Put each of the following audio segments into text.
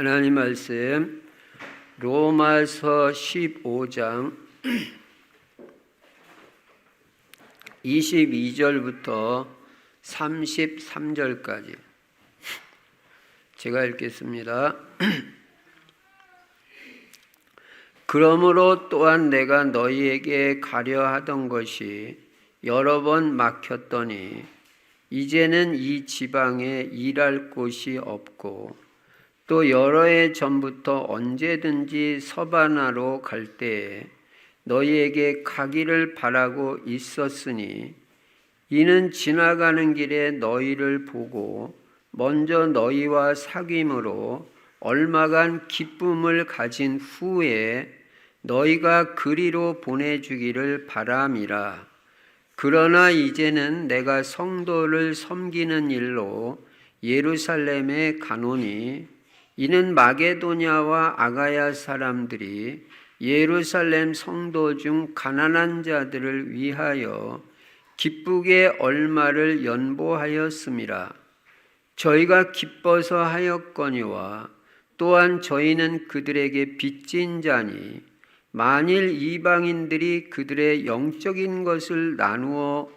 하나님 말씀 로마서 15장 22절부터 33절까지 제가 읽겠습니다. 그러므로 또한 내가 너희에게 가려 하던 것이 여러 번 막혔더니 이제는 이 지방에 일할 곳이 없고 또 여러 해 전부터 언제든지 서바나로 갈 때에 너희에게 가기를 바라고 있었으니 이는 지나가는 길에 너희를 보고 먼저 너희와 사귐으로 얼마간 기쁨을 가진 후에 너희가 그리로 보내주기를 바람이라. 그러나 이제는 내가 성도를 섬기는 일로 예루살렘에 가노니 이는 마게도냐와 아가야 사람들이 예루살렘 성도 중 가난한 자들을 위하여 기쁘게 얼마를 연보하였음이라. 저희가 기뻐서 하였거니와 또한 저희는 그들에게 빚진 자니 만일 이방인들이 그들의 영적인 것을 나누어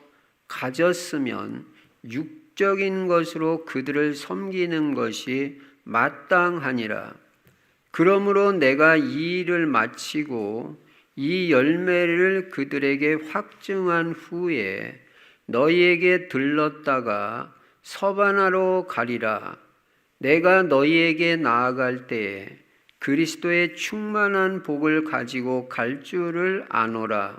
가졌으면 육적인 것으로 그들을 섬기는 것이 마땅하니라. 그러므로 내가 이 일을 마치고 이 열매를 그들에게 확증한 후에 너희에게 들렀다가 서바나로 가리라. 내가 너희에게 나아갈 때에 그리스도의 충만한 복을 가지고 갈 줄을 아노라.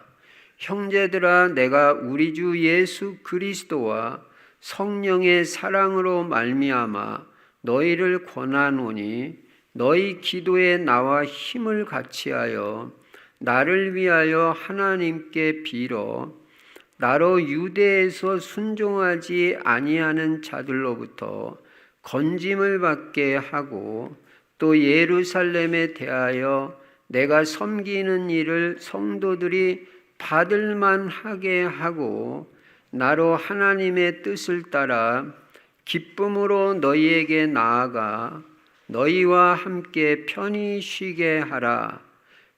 형제들아, 내가 우리 주 예수 그리스도와 성령의 사랑으로 말미암아 너희를 권하노니 너희 기도에 나와 힘을 같이하여 나를 위하여 하나님께 빌어 나로 유대에서 순종하지 아니하는 자들로부터 건짐을 받게 하고 또 예루살렘에 대하여 내가 섬기는 일을 성도들이 받을 만하게 하고 나로 하나님의 뜻을 따라 기쁨으로 너희에게 나아가 너희와 함께 편히 쉬게 하라.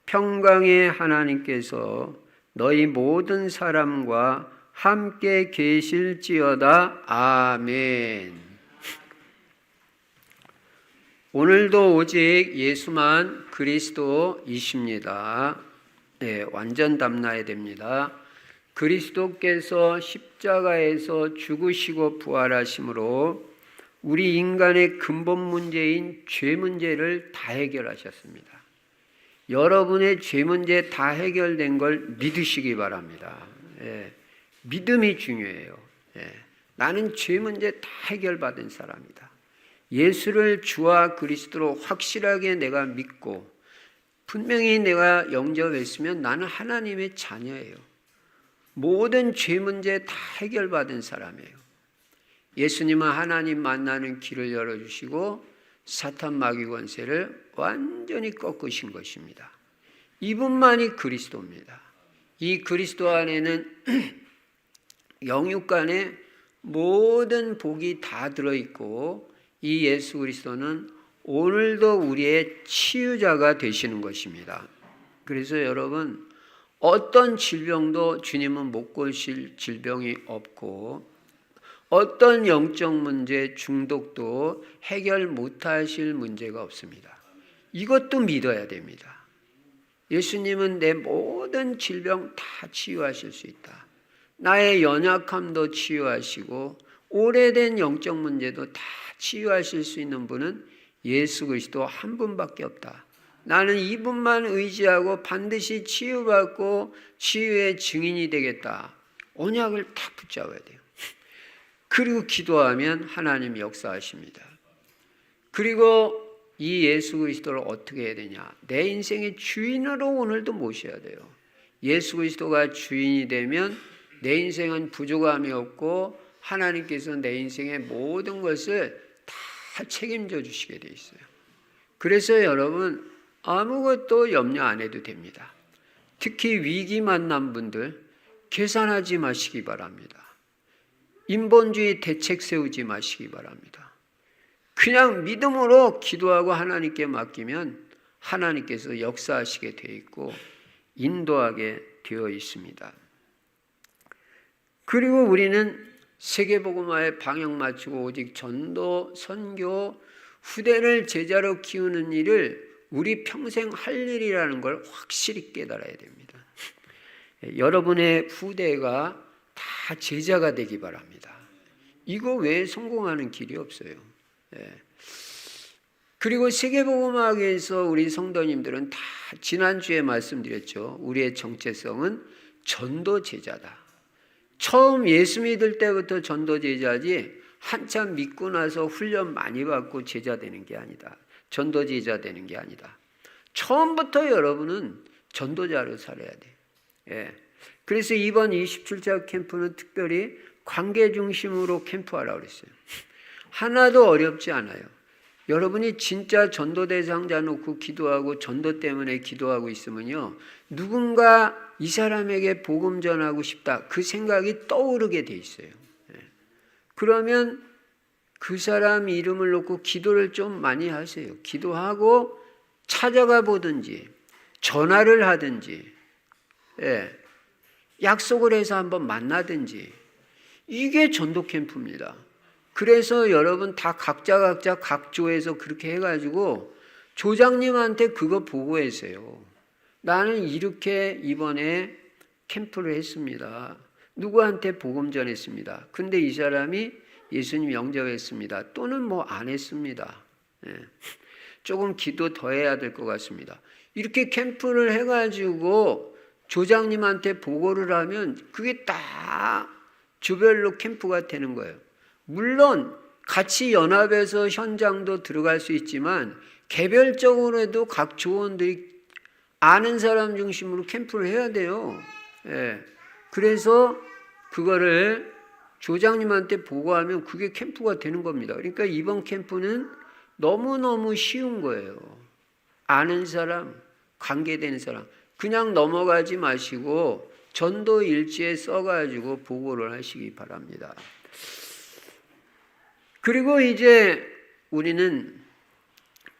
평강의 하나님께서 너희 모든 사람과 함께 계실지어다. 아멘. 오늘도 오직 예수만 그리스도이십니다. 네, 완전 담나야 됩니다. 그리스도께서 십자가에서 죽으시고 부활하심으로 우리 인간의 근본 문제인 죄 문제를 다 해결하셨습니다. 여러분의 죄 문제 다 해결된 걸 믿으시기 바랍니다. 예, 믿음이 중요해요. 예, 나는 죄 문제 다 해결받은 사람이다. 예수를 주와 그리스도로 확실하게 내가 믿고 분명히 내가 영접했으면 나는 하나님의 자녀예요. 모든 죄 문제 다 해결받은 사람이에요. 예수님은 하나님 만나는 길을 열어주시고 사탄 마귀 권세를 완전히 꺾으신 것입니다. 이분만이 그리스도입니다. 이 그리스도 안에는 영육간에 모든 복이 다 들어있고 이 예수 그리스도는 오늘도 우리의 치유자가 되시는 것입니다. 그래서 여러분, 어떤 질병도 주님은 못 고칠 질병이 없고 어떤 영적 문제, 중독도 해결 못하실 문제가 없습니다. 이것도 믿어야 됩니다. 예수님은 내 모든 질병 다 치유하실 수 있다. 나의 연약함도 치유하시고 오래된 영적 문제도 다 치유하실 수 있는 분은 예수 그리스도 한 분밖에 없다. 나는 이분만 의지하고 반드시 치유받고 치유의 증인이 되겠다. 언약을 딱 붙잡아야 돼요. 그리고 기도하면 하나님 역사하십니다. 그리고 이 예수 그리스도를 어떻게 해야 되냐? 내 인생의 주인으로 오늘도 모셔야 돼요. 예수 그리스도가 주인이 되면 내 인생은 부족함이 없고 하나님께서 내 인생의 모든 것을 다 책임져 주시게 돼 있어요. 그래서 여러분, 아무것도 염려 안 해도 됩니다. 특히 위기 만난 분들 계산하지 마시기 바랍니다. 인본주의 대책 세우지 마시기 바랍니다. 그냥 믿음으로 기도하고 하나님께 맡기면 하나님께서 역사하시게 되어 있고 인도하게 되어 있습니다. 그리고 우리는 세계복음화에 방향 맞추고 오직 전도, 선교, 후대를 제자로 키우는 일을 우리 평생 할 일이라는 걸 확실히 깨달아야 됩니다. 여러분의 후대가 다 제자가 되기 바랍니다. 이거 외에 성공하는 길이 없어요. 그리고 세계복음화에서 우리 성도님들은 다 지난주에 말씀드렸죠. 우리의 정체성은 전도 제자다. 처음 예수 믿을 때부터 전도 제자지 한참 믿고 나서 훈련 많이 받고 제자 되는 게 아니다. 전도 제자 되는 게 아니다. 처음부터 여러분은 전도자로 살아야 돼. 그래서 이번 27차 캠프는 특별히 관계 중심으로 캠프하라고 그랬어요. 하나도 어렵지 않아요. 여러분이 진짜 전도 대상자 놓고 기도하고 전도 때문에 기도하고 있으면요, 누군가 이 사람에게 복음 전하고 싶다 그 생각이 떠오르게 돼 있어요. 그러면 그 사람 이름을 놓고 기도를 좀 많이 하세요. 기도하고 찾아가 보든지 전화를 하든지 약속을 해서 한번 만나든지, 이게 전도 캠프입니다. 그래서 여러분 다 각자 각 조에서 그렇게 해가지고 조장님한테 그거 보고했어요. 나는 이렇게 이번에 캠프를 했습니다. 누구한테 복음 전했습니다. 근데 이 사람이 예수님 영접했습니다. 또는 뭐 안 했습니다. 조금 기도 더 해야 될 것 같습니다. 이렇게 캠프를 해가지고 조장님한테 보고를 하면 그게 다 주별로 캠프가 되는 거예요. 물론 같이 연합해서 현장도 들어갈 수 있지만 개별적으로도 각 조원들이 아는 사람 중심으로 캠프를 해야 돼요. 그래서 그거를 조장님한테 보고하면 그게 캠프가 되는 겁니다. 그러니까 이번 캠프는 너무너무 쉬운 거예요. 아는 사람, 관계되는 사람, 그냥 넘어가지 마시고 전도 일지에 써가지고 보고를 하시기 바랍니다. 그리고 이제 우리는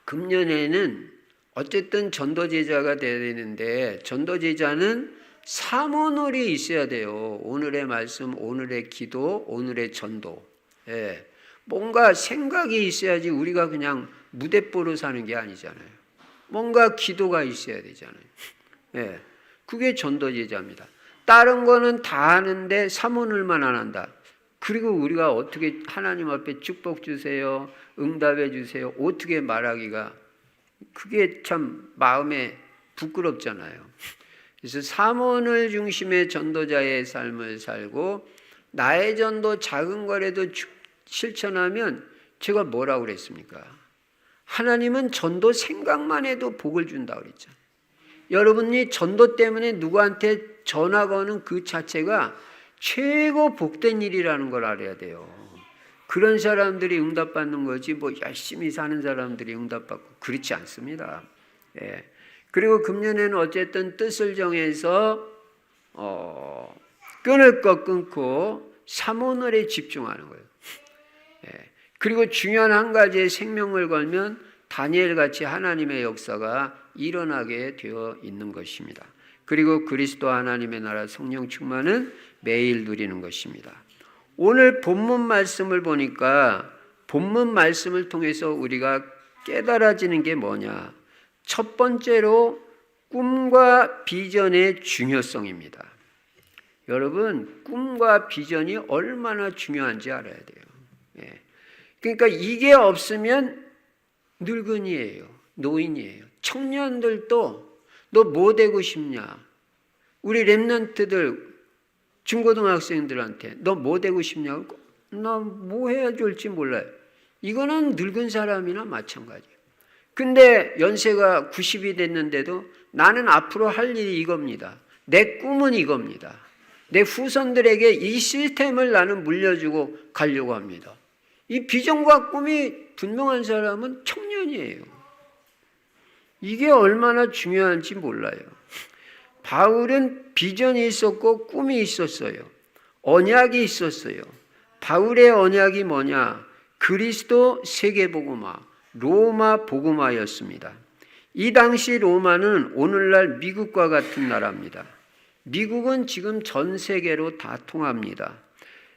금년에는 어쨌든 전도제자가 돼야 되는데, 전도제자는 사모놀이 있어야 돼요. 오늘의 말씀, 오늘의 기도, 오늘의 전도. 뭔가 생각이 있어야지 우리가 그냥 무대뽀로 사는 게 아니잖아요. 뭔가 기도가 있어야 되잖아요. 그게 전도제자입니다. 다른 거는 다 하는데 사모놀만 안 한다. 그리고 우리가 어떻게 하나님 앞에 축복 주세요, 응답해 주세요, 어떻게 말하기가, 그게 참 마음에 부끄럽잖아요. 그래서 사모를 중심의 전도자의 삶을 살고 나의 전도 작은 거라도 실천하면, 제가 뭐라고 그랬습니까? 하나님은 전도 생각만 해도 복을 준다고 그랬죠. 여러분이 전도 때문에 누구한테 전화 거는 그 자체가 최고 복된 일이라는 걸 알아야 돼요. 그런 사람들이 응답받는 거지 뭐 열심히 사는 사람들이 응답받고 그렇지 않습니다. 그리고 금년에는 어쨌든 뜻을 정해서 끊을 것 끊고 사모놀에 집중하는 거예요. 그리고 중요한 한 가지의 생명을 걸면 다니엘같이 하나님의 역사가 일어나게 되어 있는 것입니다. 그리고 그리스도 하나님의 나라 성령 충만은 매일 누리는 것입니다. 오늘 본문 말씀을 보니까 본문 말씀을 통해서 우리가 깨달아지는 게 뭐냐? 첫 번째로 꿈과 비전의 중요성입니다. 여러분, 꿈과 비전이 얼마나 중요한지 알아야 돼요. 그러니까 이게 없으면 늙은이에요, 노인이에요. 청년들도 너 뭐 되고 싶냐? 우리 랩런트들 중고등학생들한테 너 뭐 되고 싶냐고, 나 뭐 해야 될지 몰라요. 이거는 늙은 사람이나 마찬가지예요. 근데 연세가 90이 됐는데도 나는 앞으로 할 일이 이겁니다. 내 꿈은 이겁니다. 내 후손들에게 이 시스템을 나는 물려주고 가려고 합니다. 이 비전과 꿈이 분명한 사람은 청년이에요. 이게 얼마나 중요한지 몰라요. 바울은 비전이 있었고 꿈이 있었어요. 언약이 있었어요. 바울의 언약이 뭐냐? 그리스도 세계복음화, 로마 복음화였습니다. 이 당시 로마는 오늘날 미국과 같은 나라입니다. 미국은 지금 전 세계로 다 통합니다.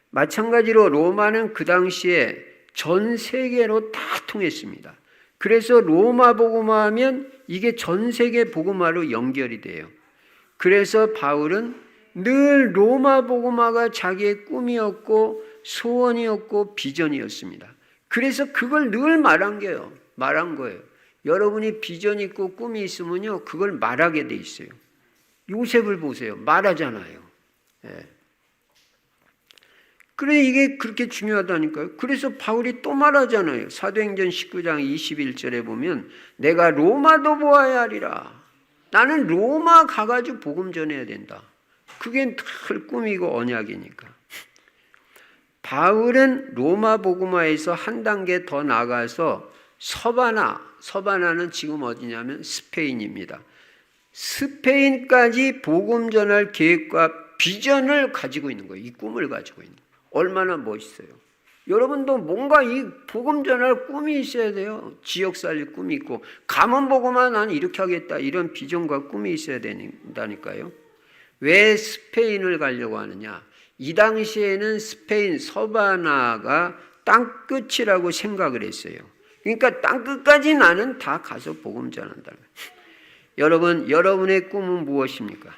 마찬가지로 로마는 그 당시에 전 세계로 다 통했습니다. 그래서 로마 복음화하면 이게 전 세계 복음화로 연결이 돼요. 그래서 바울은 늘 로마 복음화가 자기의 꿈이었고 소원이었고 비전이었습니다. 그래서 그걸 늘 말한 거예요. 여러분이 비전 있고 꿈이 있으면요, 그걸 말하게 돼 있어요. 요셉을 보세요. 말하잖아요. 예. 그래, 이게 그렇게 중요하다니까요. 그래서 바울이 또 말하잖아요. 사도행전 19장 21절에 보면 내가 로마도 보아야 하리라. 나는 로마 가가지고 복음 전해야 된다. 그게 늘 꿈이고 언약이니까. 바울은 로마 복음화에서 한 단계 더 나가서 서바나는 지금 어디냐면 스페인입니다. 스페인까지 복음 전할 계획과 비전을 가지고 있는 거예요. 이 꿈을 가지고 있는 거예요. 얼마나 멋있어요. 여러분도 뭔가 이 복음 전할 꿈이 있어야 돼요. 지역 살릴 꿈이 있고, 가면 보고만 난 이렇게 하겠다, 이런 비전과 꿈이 있어야 된다니까요. 왜 스페인을 가려고 하느냐? 이 당시에는 스페인 서바나가 땅끝이라고 생각을 했어요. 그러니까 땅끝까지 나는 다 가서 복음 전한다. 여러분, 여러분의 꿈은 무엇입니까?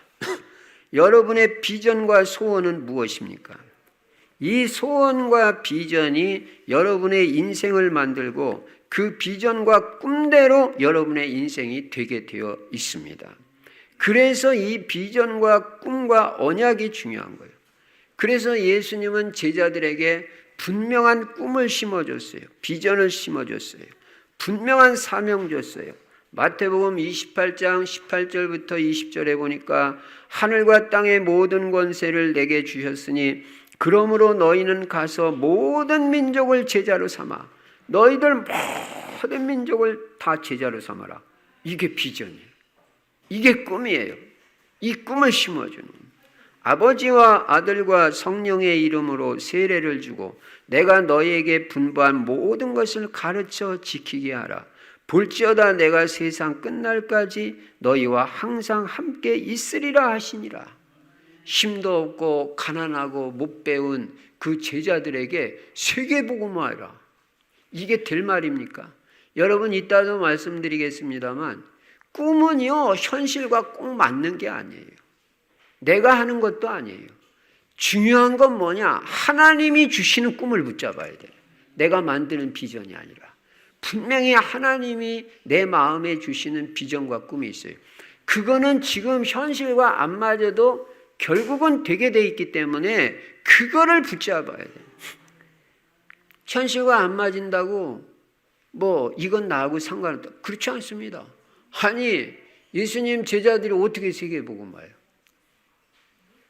여러분의 비전과 소원은 무엇입니까? 이 소원과 비전이 여러분의 인생을 만들고 그 비전과 꿈대로 여러분의 인생이 되게 되어 있습니다. 그래서 이 비전과 꿈과 언약이 중요한 거예요. 그래서 예수님은 제자들에게 분명한 꿈을 심어줬어요. 비전을 심어줬어요. 분명한 사명 줬어요. 마태복음 28장 18절부터 20절에 보니까 하늘과 땅의 모든 권세를 내게 주셨으니 그러므로 너희는 가서 모든 민족을 제자로 삼아 너희들 모든 민족을 다 제자로 삼아라. 이게 비전이에요. 이게 꿈이에요. 이 꿈을 심어주는 아버지와 아들과 성령의 이름으로 세례를 주고 내가 너희에게 분부한 모든 것을 가르쳐 지키게 하라. 볼지어다 내가 세상 끝날까지 너희와 항상 함께 있으리라 하시니라. 힘도 없고 가난하고 못 배운 그 제자들에게 세계복음화하라. 이게 될 말입니까? 여러분, 이따도 말씀드리겠습니다만 꿈은요, 현실과 꼭 맞는 게 아니에요. 내가 하는 것도 아니에요. 중요한 건 뭐냐? 하나님이 주시는 꿈을 붙잡아야 돼요. 내가 만드는 비전이 아니라. 분명히 하나님이 내 마음에 주시는 비전과 꿈이 있어요. 그거는 지금 현실과 안 맞아도 결국은 되게 돼 있기 때문에 그거를 붙잡아야 돼요. 현실과 안 맞은다고 이건 나하고 상관없다. 그렇지 않습니다. 아니, 예수님 제자들이 어떻게 세계복음화해요?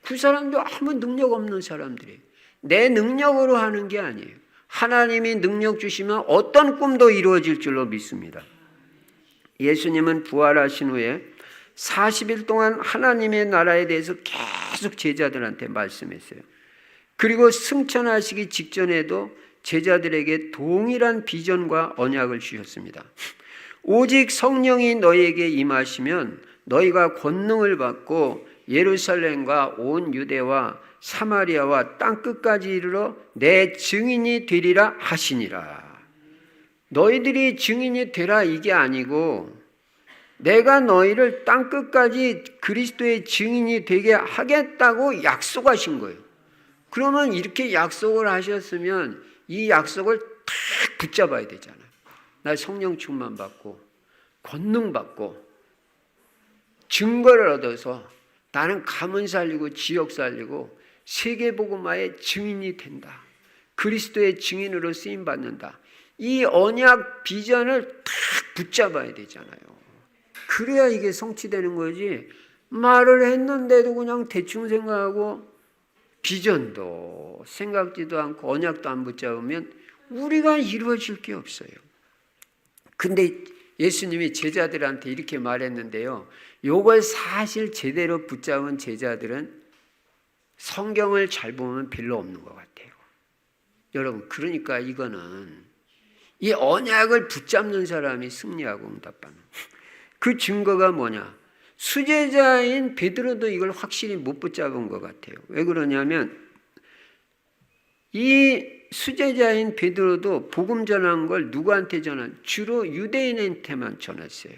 그 사람도 아무 능력 없는 사람들이에요. 내 능력으로 하는 게 아니에요. 하나님이 능력 주시면 어떤 꿈도 이루어질 줄로 믿습니다. 예수님은 부활하신 후에 40일 동안 하나님의 나라에 대해서 계속 제자들한테 말씀했어요. 그리고 승천하시기 직전에도 제자들에게 동일한 비전과 언약을 주셨습니다. 오직 성령이 너희에게 임하시면 너희가 권능을 받고 예루살렘과 온 유대와 사마리아와 땅끝까지 이르러 내 증인이 되리라 하시니라. 너희들이 증인이 되라 이게 아니고 내가 너희를 땅끝까지 그리스도의 증인이 되게 하겠다고 약속하신 거예요. 그러면 이렇게 약속을 하셨으면 이 약속을 딱 붙잡아야 되잖아요. 나 성령 충만 받고 권능 받고 증거를 얻어서 나는 가문 살리고 지역 살리고 세계복음화의 증인이 된다. 그리스도의 증인으로 쓰임받는다. 이 언약 비전을 딱 붙잡아야 되잖아요. 그래야 이게 성취되는 거지. 말을 했는데도 그냥 대충 생각하고 비전도 생각지도 않고 언약도 안 붙잡으면 우리가 이루어질 게 없어요. 근데 예수님이 제자들한테 이렇게 말했는데요. 요걸 사실 제대로 붙잡은 제자들은 성경을 잘 보면 별로 없는 것 같아요. 여러분, 그러니까 이거는 이 언약을 붙잡는 사람이 승리하고 응답하는 그 증거가 뭐냐? 수제자인 베드로도 이걸 확실히 못 붙잡은 것 같아요. 왜 그러냐면 이 수제자인 베드로도 복음 전한 걸 누구한테 전한? 주로 유대인한테만 전했어요.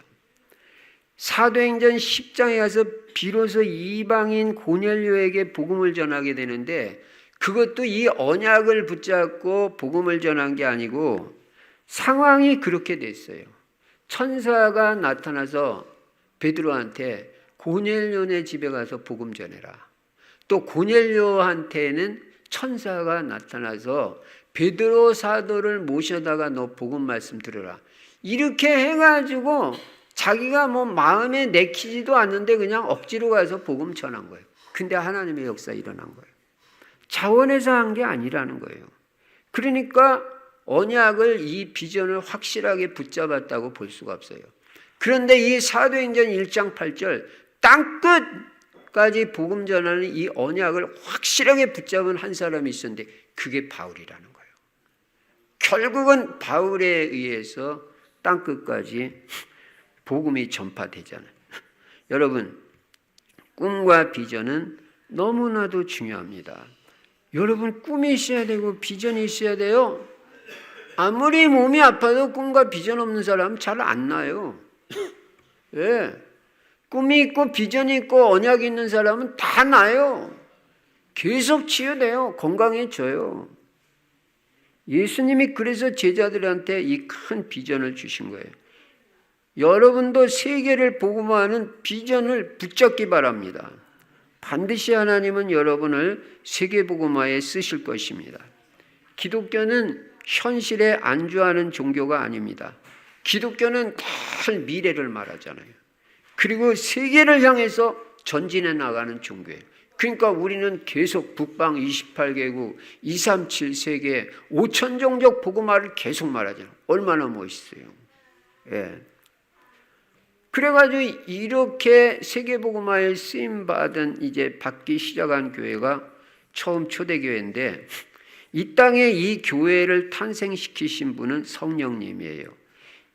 사도행전 10장에 가서 비로소 이방인 고넬료에게 복음을 전하게 되는데 그것도 이 언약을 붙잡고 복음을 전한 게 아니고 상황이 그렇게 됐어요. 천사가 나타나서 베드로한테 고넬료네 집에 가서 복음 전해라. 또 고넬료한테는 천사가 나타나서 베드로 사도를 모셔다가 너 복음 말씀 들으라. 이렇게 해가지고 자기가 뭐 마음에 내키지도 않는데 그냥 억지로 가서 복음 전한 거예요. 근데 하나님의 역사 일어난 거예요. 자원해서 한 게 아니라는 거예요. 그러니까 언약을 이 비전을 확실하게 붙잡았다고 볼 수가 없어요. 그런데 이 사도행전 1장 8절 땅끝까지 복음 전하는 이 언약을 확실하게 붙잡은 한 사람이 있었는데 그게 바울이라는 거예요. 결국은 바울에 의해서 땅끝까지 복음이 전파되잖아요. 여러분, 꿈과 비전은 너무나도 중요합니다. 여러분, 꿈이 있어야 되고 비전이 있어야 돼요. 아무리 몸이 아파도 꿈과 비전 없는 사람은 잘 안 나요. 왜? 꿈이 있고 비전이 있고 언약이 있는 사람은 다 나요. 계속 치유돼요. 건강해져요. 예수님이 그래서 제자들한테 이 큰 비전을 주신 거예요. 여러분도 세계를 복음화하는 비전을 붙잡기 바랍니다. 반드시 하나님은 여러분을 세계 복음화에 쓰실 것입니다. 기독교는 현실에 안주하는 종교가 아닙니다. 기독교는 늘 미래를 말하잖아요. 그리고 세계를 향해서 전진해 나가는 종교예요. 그러니까 우리는 계속 북방 28개국, 237 세계, 5천 종족 복음화를 계속 말하잖아요. 얼마나 멋있어요. 예. 그래가지고 이렇게 세계복음화에 쓰임받은 이제 받기 시작한 교회가 처음 초대교회인데 이 땅에 이 교회를 탄생시키신 분은 성령님이에요.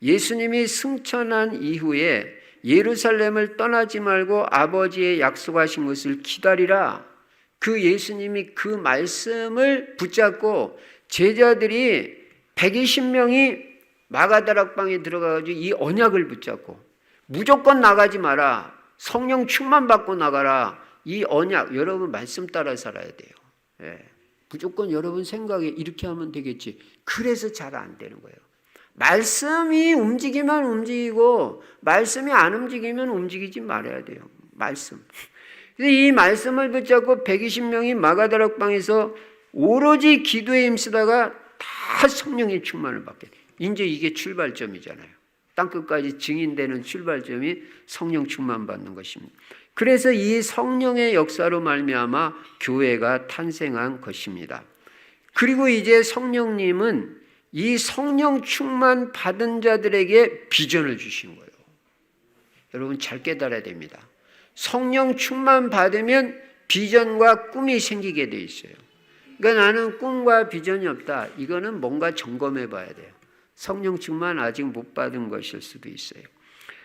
예수님이 승천한 이후에 예루살렘을 떠나지 말고 아버지의 약속하신 것을 기다리라. 그 예수님이 그 말씀을 붙잡고 제자들이 120명이 마가다락방에 들어가가지고 이 언약을 붙잡고 무조건 나가지 마라. 성령 충만 받고 나가라. 이 언약, 여러분 말씀 따라 살아야 돼요. 예. 무조건 여러분 생각에 이렇게 하면 되겠지. 그래서 잘 안 되는 거예요. 말씀이 움직이면 움직이고 말씀이 안 움직이면 움직이지 말아야 돼요. 말씀. 그래서 이 말씀을 붙잡고 120명이 마가다락방에서 오로지 기도에 힘쓰다가 다 성령의 충만을 받게 돼요. 이제 이게 출발점이잖아요. 땅끝까지 증인되는 출발점이 성령 충만 받는 것입니다. 그래서 이 성령의 역사로 말미암아 교회가 탄생한 것입니다. 그리고 이제 성령님은 이 성령 충만 받은 자들에게 비전을 주신 거예요. 여러분 잘 깨달아야 됩니다. 성령 충만 받으면 비전과 꿈이 생기게 돼 있어요. 그러니까 나는 꿈과 비전이 없다. 이거는 뭔가 점검해 봐야 돼요. 성령 충만 아직 못 받은 것일 수도 있어요.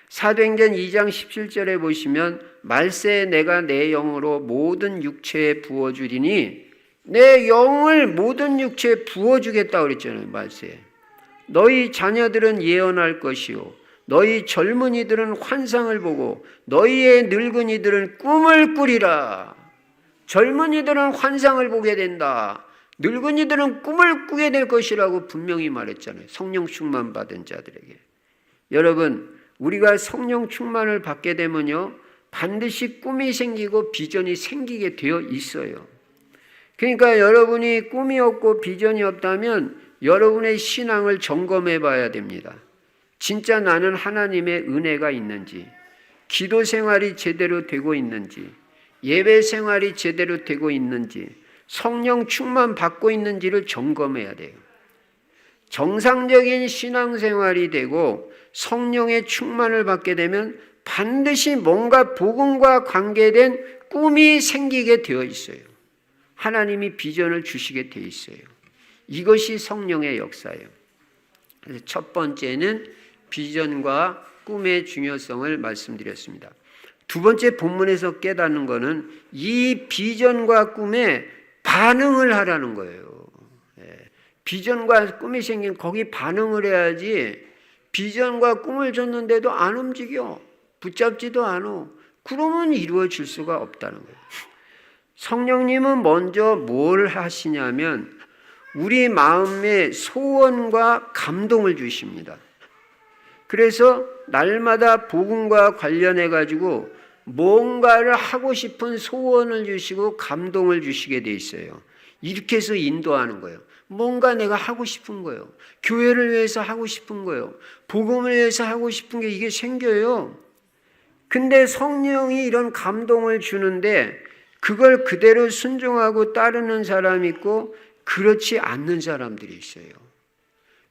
사도행전 2장 17절에 보시면 말세에 내가 내 영으로 모든 육체에 부어주리니 내 영을 모든 육체에 부어주겠다고 그랬잖아요. 말세에. 너희 자녀들은 예언할 것이요 너희 젊은이들은 환상을 보고 너희의 늙은이들은 꿈을 꾸리라. 젊은이들은 환상을 보게 된다. 늙은이들은 꿈을 꾸게 될 것이라고 분명히 말했잖아요. 성령 충만 받은 자들에게. 여러분, 우리가 성령 충만을 받게 되면요, 반드시 꿈이 생기고 비전이 생기게 되어 있어요. 그러니까 여러분이 꿈이 없고 비전이 없다면 여러분의 신앙을 점검해 봐야 됩니다. 진짜 나는 하나님의 은혜가 있는지, 기도 생활이 제대로 되고 있는지, 예배 생활이 제대로 되고 있는지, 성령 충만 받고 있는지를 점검해야 돼요. 정상적인 신앙생활이 되고 성령의 충만을 받게 되면 반드시 뭔가 복음과 관계된 꿈이 생기게 되어 있어요. 하나님이 비전을 주시게 되어 있어요. 이것이 성령의 역사예요. 그래서 첫 번째는 비전과 꿈의 중요성을 말씀드렸습니다. 두 번째 본문에서 깨닫는 것은 이 비전과 꿈에 반응을 하라는 거예요. 비전과 꿈이 생긴 거기 반응을 해야지. 비전과 꿈을 줬는데도 안 움직여, 붙잡지도 않아. 그러면 이루어질 수가 없다는 거예요. 성령님은 먼저 뭘 하시냐면 우리 마음에 소원과 감동을 주십니다. 그래서 날마다 복음과 관련해 가지고 뭔가를 하고 싶은 소원을 주시고 감동을 주시게 돼 있어요. 이렇게 해서 인도하는 거예요. 뭔가 내가 하고 싶은 거예요. 교회를 위해서 하고 싶은 거예요. 복음을 위해서 하고 싶은 게 이게 생겨요. 근데 성령이 이런 감동을 주는데 그걸 그대로 순종하고 따르는 사람이 있고 그렇지 않는 사람들이 있어요.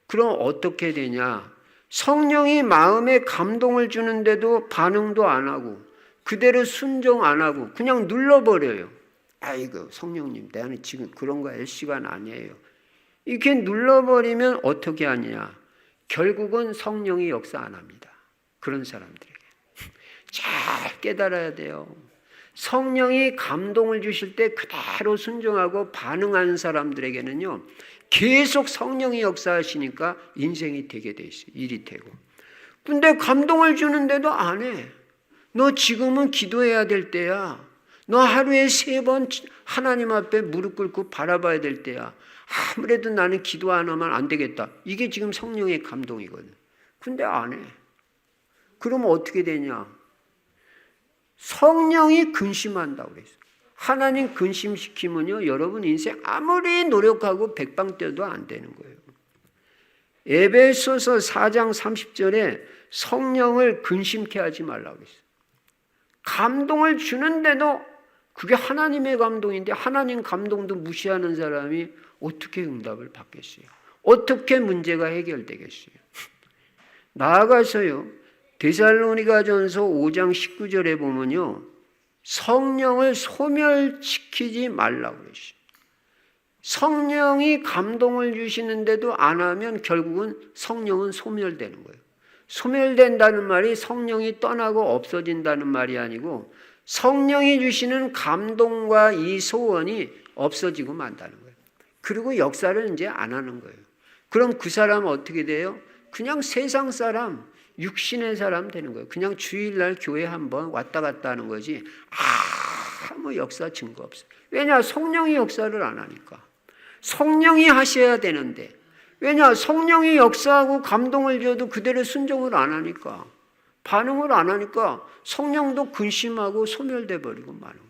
그럼 어떻게 되냐? 성령이 마음에 감동을 주는데도 반응도 안 하고 그대로 순종 안 하고 그냥 눌러버려요. 아이고 성령님 나는 지금 그런 거 할 시간 아니에요. 이렇게 눌러버리면 어떻게 하느냐? 결국은 성령이 역사 안 합니다. 그런 사람들에게. 잘 깨달아야 돼요. 성령이 감동을 주실 때 그대로 순종하고 반응하는 사람들에게는요. 계속 성령이 역사하시니까 인생이 되게 돼 있어요. 일이 되고. 근데 감동을 주는데도 안 해. 너 지금은 기도해야 될 때야. 너 하루에 3번 하나님 앞에 무릎 꿇고 바라봐야 될 때야. 아무래도 나는 기도 안 하면 안 되겠다. 이게 지금 성령의 감동이거든. 근데 안 해. 그러면 어떻게 되냐? 성령이 근심한다고 그랬어요. 하나님 근심시키면요, 여러분 인생 아무리 노력하고 백방 뛰어도 안 되는 거예요. 에베소서 4장 30절에 성령을 근심케 하지 말라고 그랬어요. 감동을 주는데도 그게 하나님의 감동인데 하나님 감동도 무시하는 사람이 어떻게 응답을 받겠어요? 어떻게 문제가 해결되겠어요? 나아가서요. 데살로니가전서 5장 19절에 보면요. 성령을 소멸시키지 말라고 그러시죠. 성령이 감동을 주시는데도 안 하면 결국은 성령은 소멸되는 거예요. 소멸된다는 말이 성령이 떠나고 없어진다는 말이 아니고 성령이 주시는 감동과 이 소원이 없어지고 만다는 거예요. 그리고 역사를 이제 안 하는 거예요. 그럼 그 사람은 어떻게 돼요? 그냥 세상 사람, 육신의 사람 되는 거예요. 그냥 주일날 교회 한번 왔다 갔다 하는 거지 아무 역사 증거 없어요. 왜냐? 성령이 역사를 안 하니까. 성령이 하셔야 되는데 왜냐? 성령이 역사하고 감동을 줘도 그대로 순종을 안 하니까 반응을 안 하니까 성령도 근심하고 소멸돼 버리고 마는 거예요.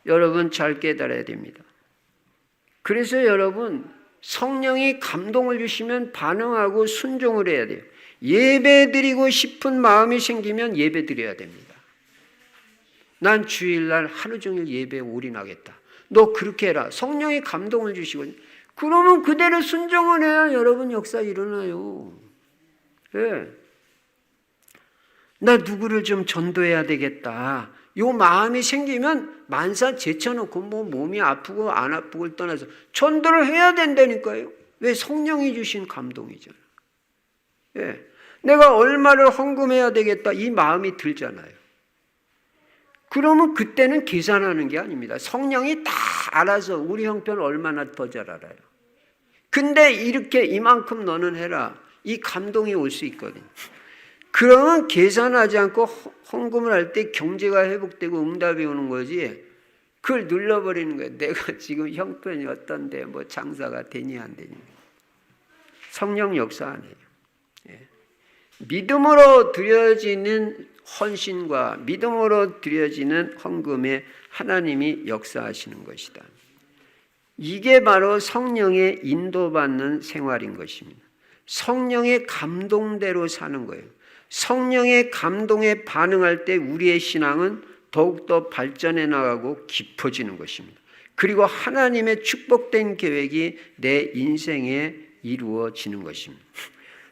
여러분 잘 깨달아야 됩니다. 그래서 여러분 성령이 감동을 주시면 반응하고 순종을 해야 돼요. 예배 드리고 싶은 마음이 생기면 예배 드려야 됩니다. 난 주일날 하루 종일 예배에 올인하겠다. 너 그렇게 해라. 성령이 감동을 주시거든요. 그러면 그대로 순종을 해야 여러분 역사 일어나요. 네. 나 누구를 좀 전도해야 되겠다. 요 마음이 생기면 만사 제쳐놓고 뭐 몸이 아프고 안 아프고를 떠나서 전도를 해야 된다니까요. 왜? 성령이 주신 감동이잖아. 예. 내가 얼마를 헌금해야 되겠다 이 마음이 들잖아요. 그러면 그때는 계산하는 게 아닙니다. 성령이 다 알아서 우리 형편 얼마나 더 잘 알아요. 근데 이렇게 이만큼 너는 해라. 이 감동이 올 수 있거든요. 그러면 계산하지 않고 헌금을 할 때 경제가 회복되고 응답이 오는 거지. 그걸 눌러버리는 거예요. 내가 지금 형편이 어떤데 뭐 장사가 되니 안 되니. 성령 역사 아니에요. 예. 믿음으로 드려지는 헌신과 믿음으로 드려지는 헌금에 하나님이 역사하시는 것이다. 이게 바로 성령의 인도받는 생활인 것입니다. 성령의 감동대로 사는 거예요. 성령의 감동에 반응할 때 우리의 신앙은 더욱더 발전해 나가고 깊어지는 것입니다. 그리고 하나님의 축복된 계획이 내 인생에 이루어지는 것입니다.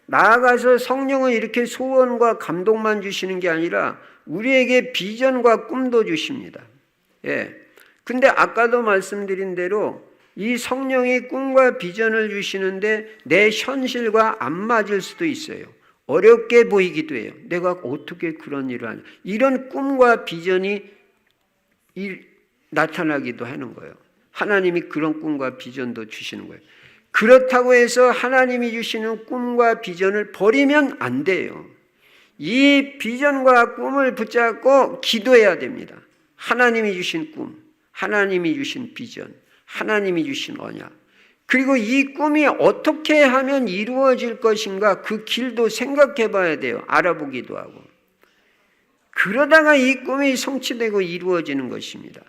나아가서 성령은 이렇게 소원과 감동만 주시는 게 아니라 우리에게 비전과 꿈도 주십니다. 예. 근데 아까도 말씀드린 대로 이 성령이 꿈과 비전을 주시는데 내 현실과 안 맞을 수도 있어요. 어렵게 보이기도 해요. 내가 어떻게 그런 일을 하냐. 이런 꿈과 비전이 나타나기도 하는 거예요. 하나님이 그런 꿈과 비전도 주시는 거예요. 그렇다고 해서 하나님이 주시는 꿈과 비전을 버리면 안 돼요. 이 비전과 꿈을 붙잡고 기도해야 됩니다. 하나님이 주신 꿈, 하나님이 주신 비전, 하나님이 주신 언약. 그리고 이 꿈이 어떻게 하면 이루어질 것인가 그 길도 생각해 봐야 돼요. 알아보기도 하고. 그러다가 이 꿈이 성취되고 이루어지는 것입니다.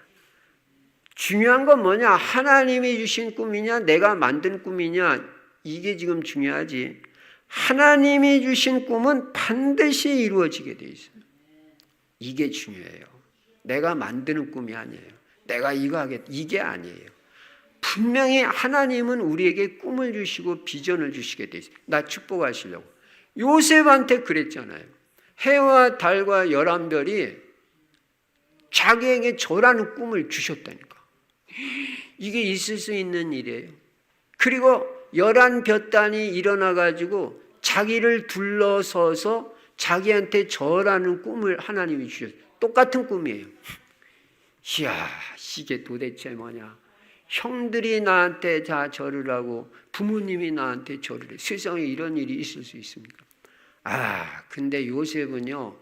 중요한 건 뭐냐? 하나님이 주신 꿈이냐? 내가 만든 꿈이냐? 이게 지금 중요하지. 하나님이 주신 꿈은 반드시 이루어지게 돼 있어요. 이게 중요해요. 내가 만드는 꿈이 아니에요. 내가 이거 하겠다. 이게 아니에요. 분명히 하나님은 우리에게 꿈을 주시고 비전을 주시게 돼 있어요. 나 축복하시려고. 요셉한테 그랬잖아요. 해와 달과 11별이 자기에게 절하는 꿈을 주셨다니까. 이게 있을 수 있는 일이에요. 그리고 11볕단이 일어나가지고 자기를 둘러서서 자기한테 절하는 꿈을 하나님이 주셨어요. 똑같은 꿈이에요. 이야, 이게 도대체 뭐냐. 형들이 나한테 다 절을 하고 부모님이 나한테 절을 해. 세상에 이런 일이 있을 수 있습니까? 근데 요셉은요,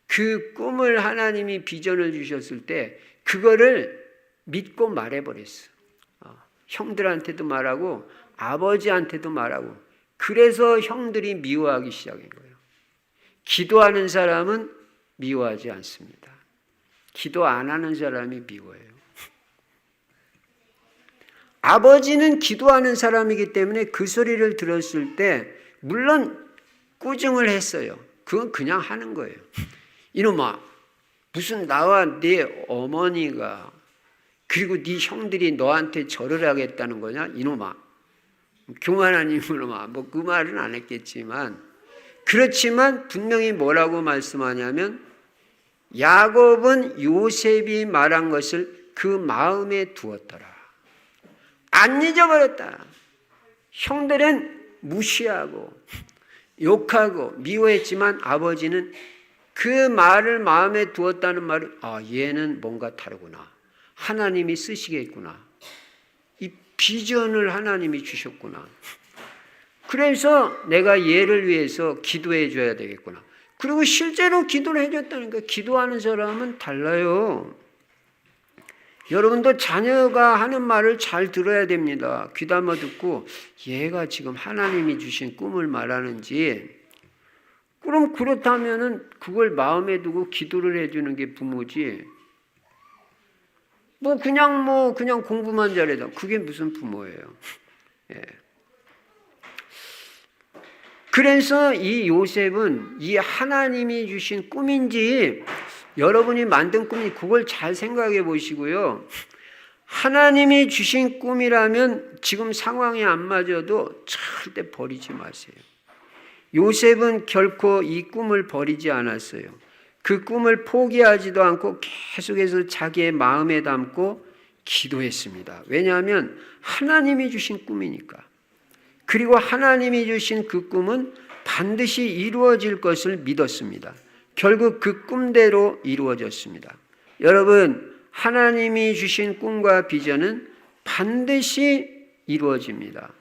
그 꿈을 하나님이 비전을 주셨을 때 그거를 믿고 말해버렸어. 형들한테도 말하고 아버지한테도 말하고. 그래서 형들이 미워하기 시작한 거예요. 기도하는 사람은 미워하지 않습니다. 기도 안 하는 사람이 미워해요. 아버지는 기도하는 사람이기 때문에 그 소리를 들었을 때 물론 꾸중을 했어요. 그건 그냥 하는 거예요. 이놈아, 무슨 나와 네 어머니가 그리고 네 형들이 너한테 절을 하겠다는 거냐? 이놈아, 교만한 이놈아. 뭐 그 말은 안 했겠지만, 그렇지만 분명히 뭐라고 말씀하냐면 야곱은 요셉이 말한 것을 그 마음에 두었더라. 안 잊어버렸다. 형들은 무시하고 욕하고 미워했지만 아버지는 그 말을 마음에 두었다는 말은 얘는 뭔가 다르구나. 하나님이 쓰시겠구나. 이 비전을 하나님이 주셨구나. 그래서 내가 얘를 위해서 기도해 줘야 되겠구나. 그리고 실제로 기도를 해줬다는 거예요. 기도하는 사람은 달라요. 여러분도 자녀가 하는 말을 잘 들어야 됩니다. 귀담아 듣고 얘가 지금 하나님이 주신 꿈을 말하는지, 그럼 그렇다면은 그걸 마음에 두고 기도를 해주는 게 부모지. 그냥 공부만 잘해도 그게 무슨 부모예요. 예. 그래서 이 요셉은 이 하나님이 주신 꿈인지 여러분이 만든 꿈이 그걸 잘 생각해 보시고요. 하나님이 주신 꿈이라면 지금 상황이 안 맞아도 절대 버리지 마세요. 요셉은 결코 이 꿈을 버리지 않았어요. 그 꿈을 포기하지도 않고 계속해서 자기의 마음에 담고 기도했습니다. 왜냐하면 하나님이 주신 꿈이니까. 그리고 하나님이 주신 그 꿈은 반드시 이루어질 것을 믿었습니다. 결국 그 꿈대로 이루어졌습니다. 여러분, 하나님이 주신 꿈과 비전은 반드시 이루어집니다.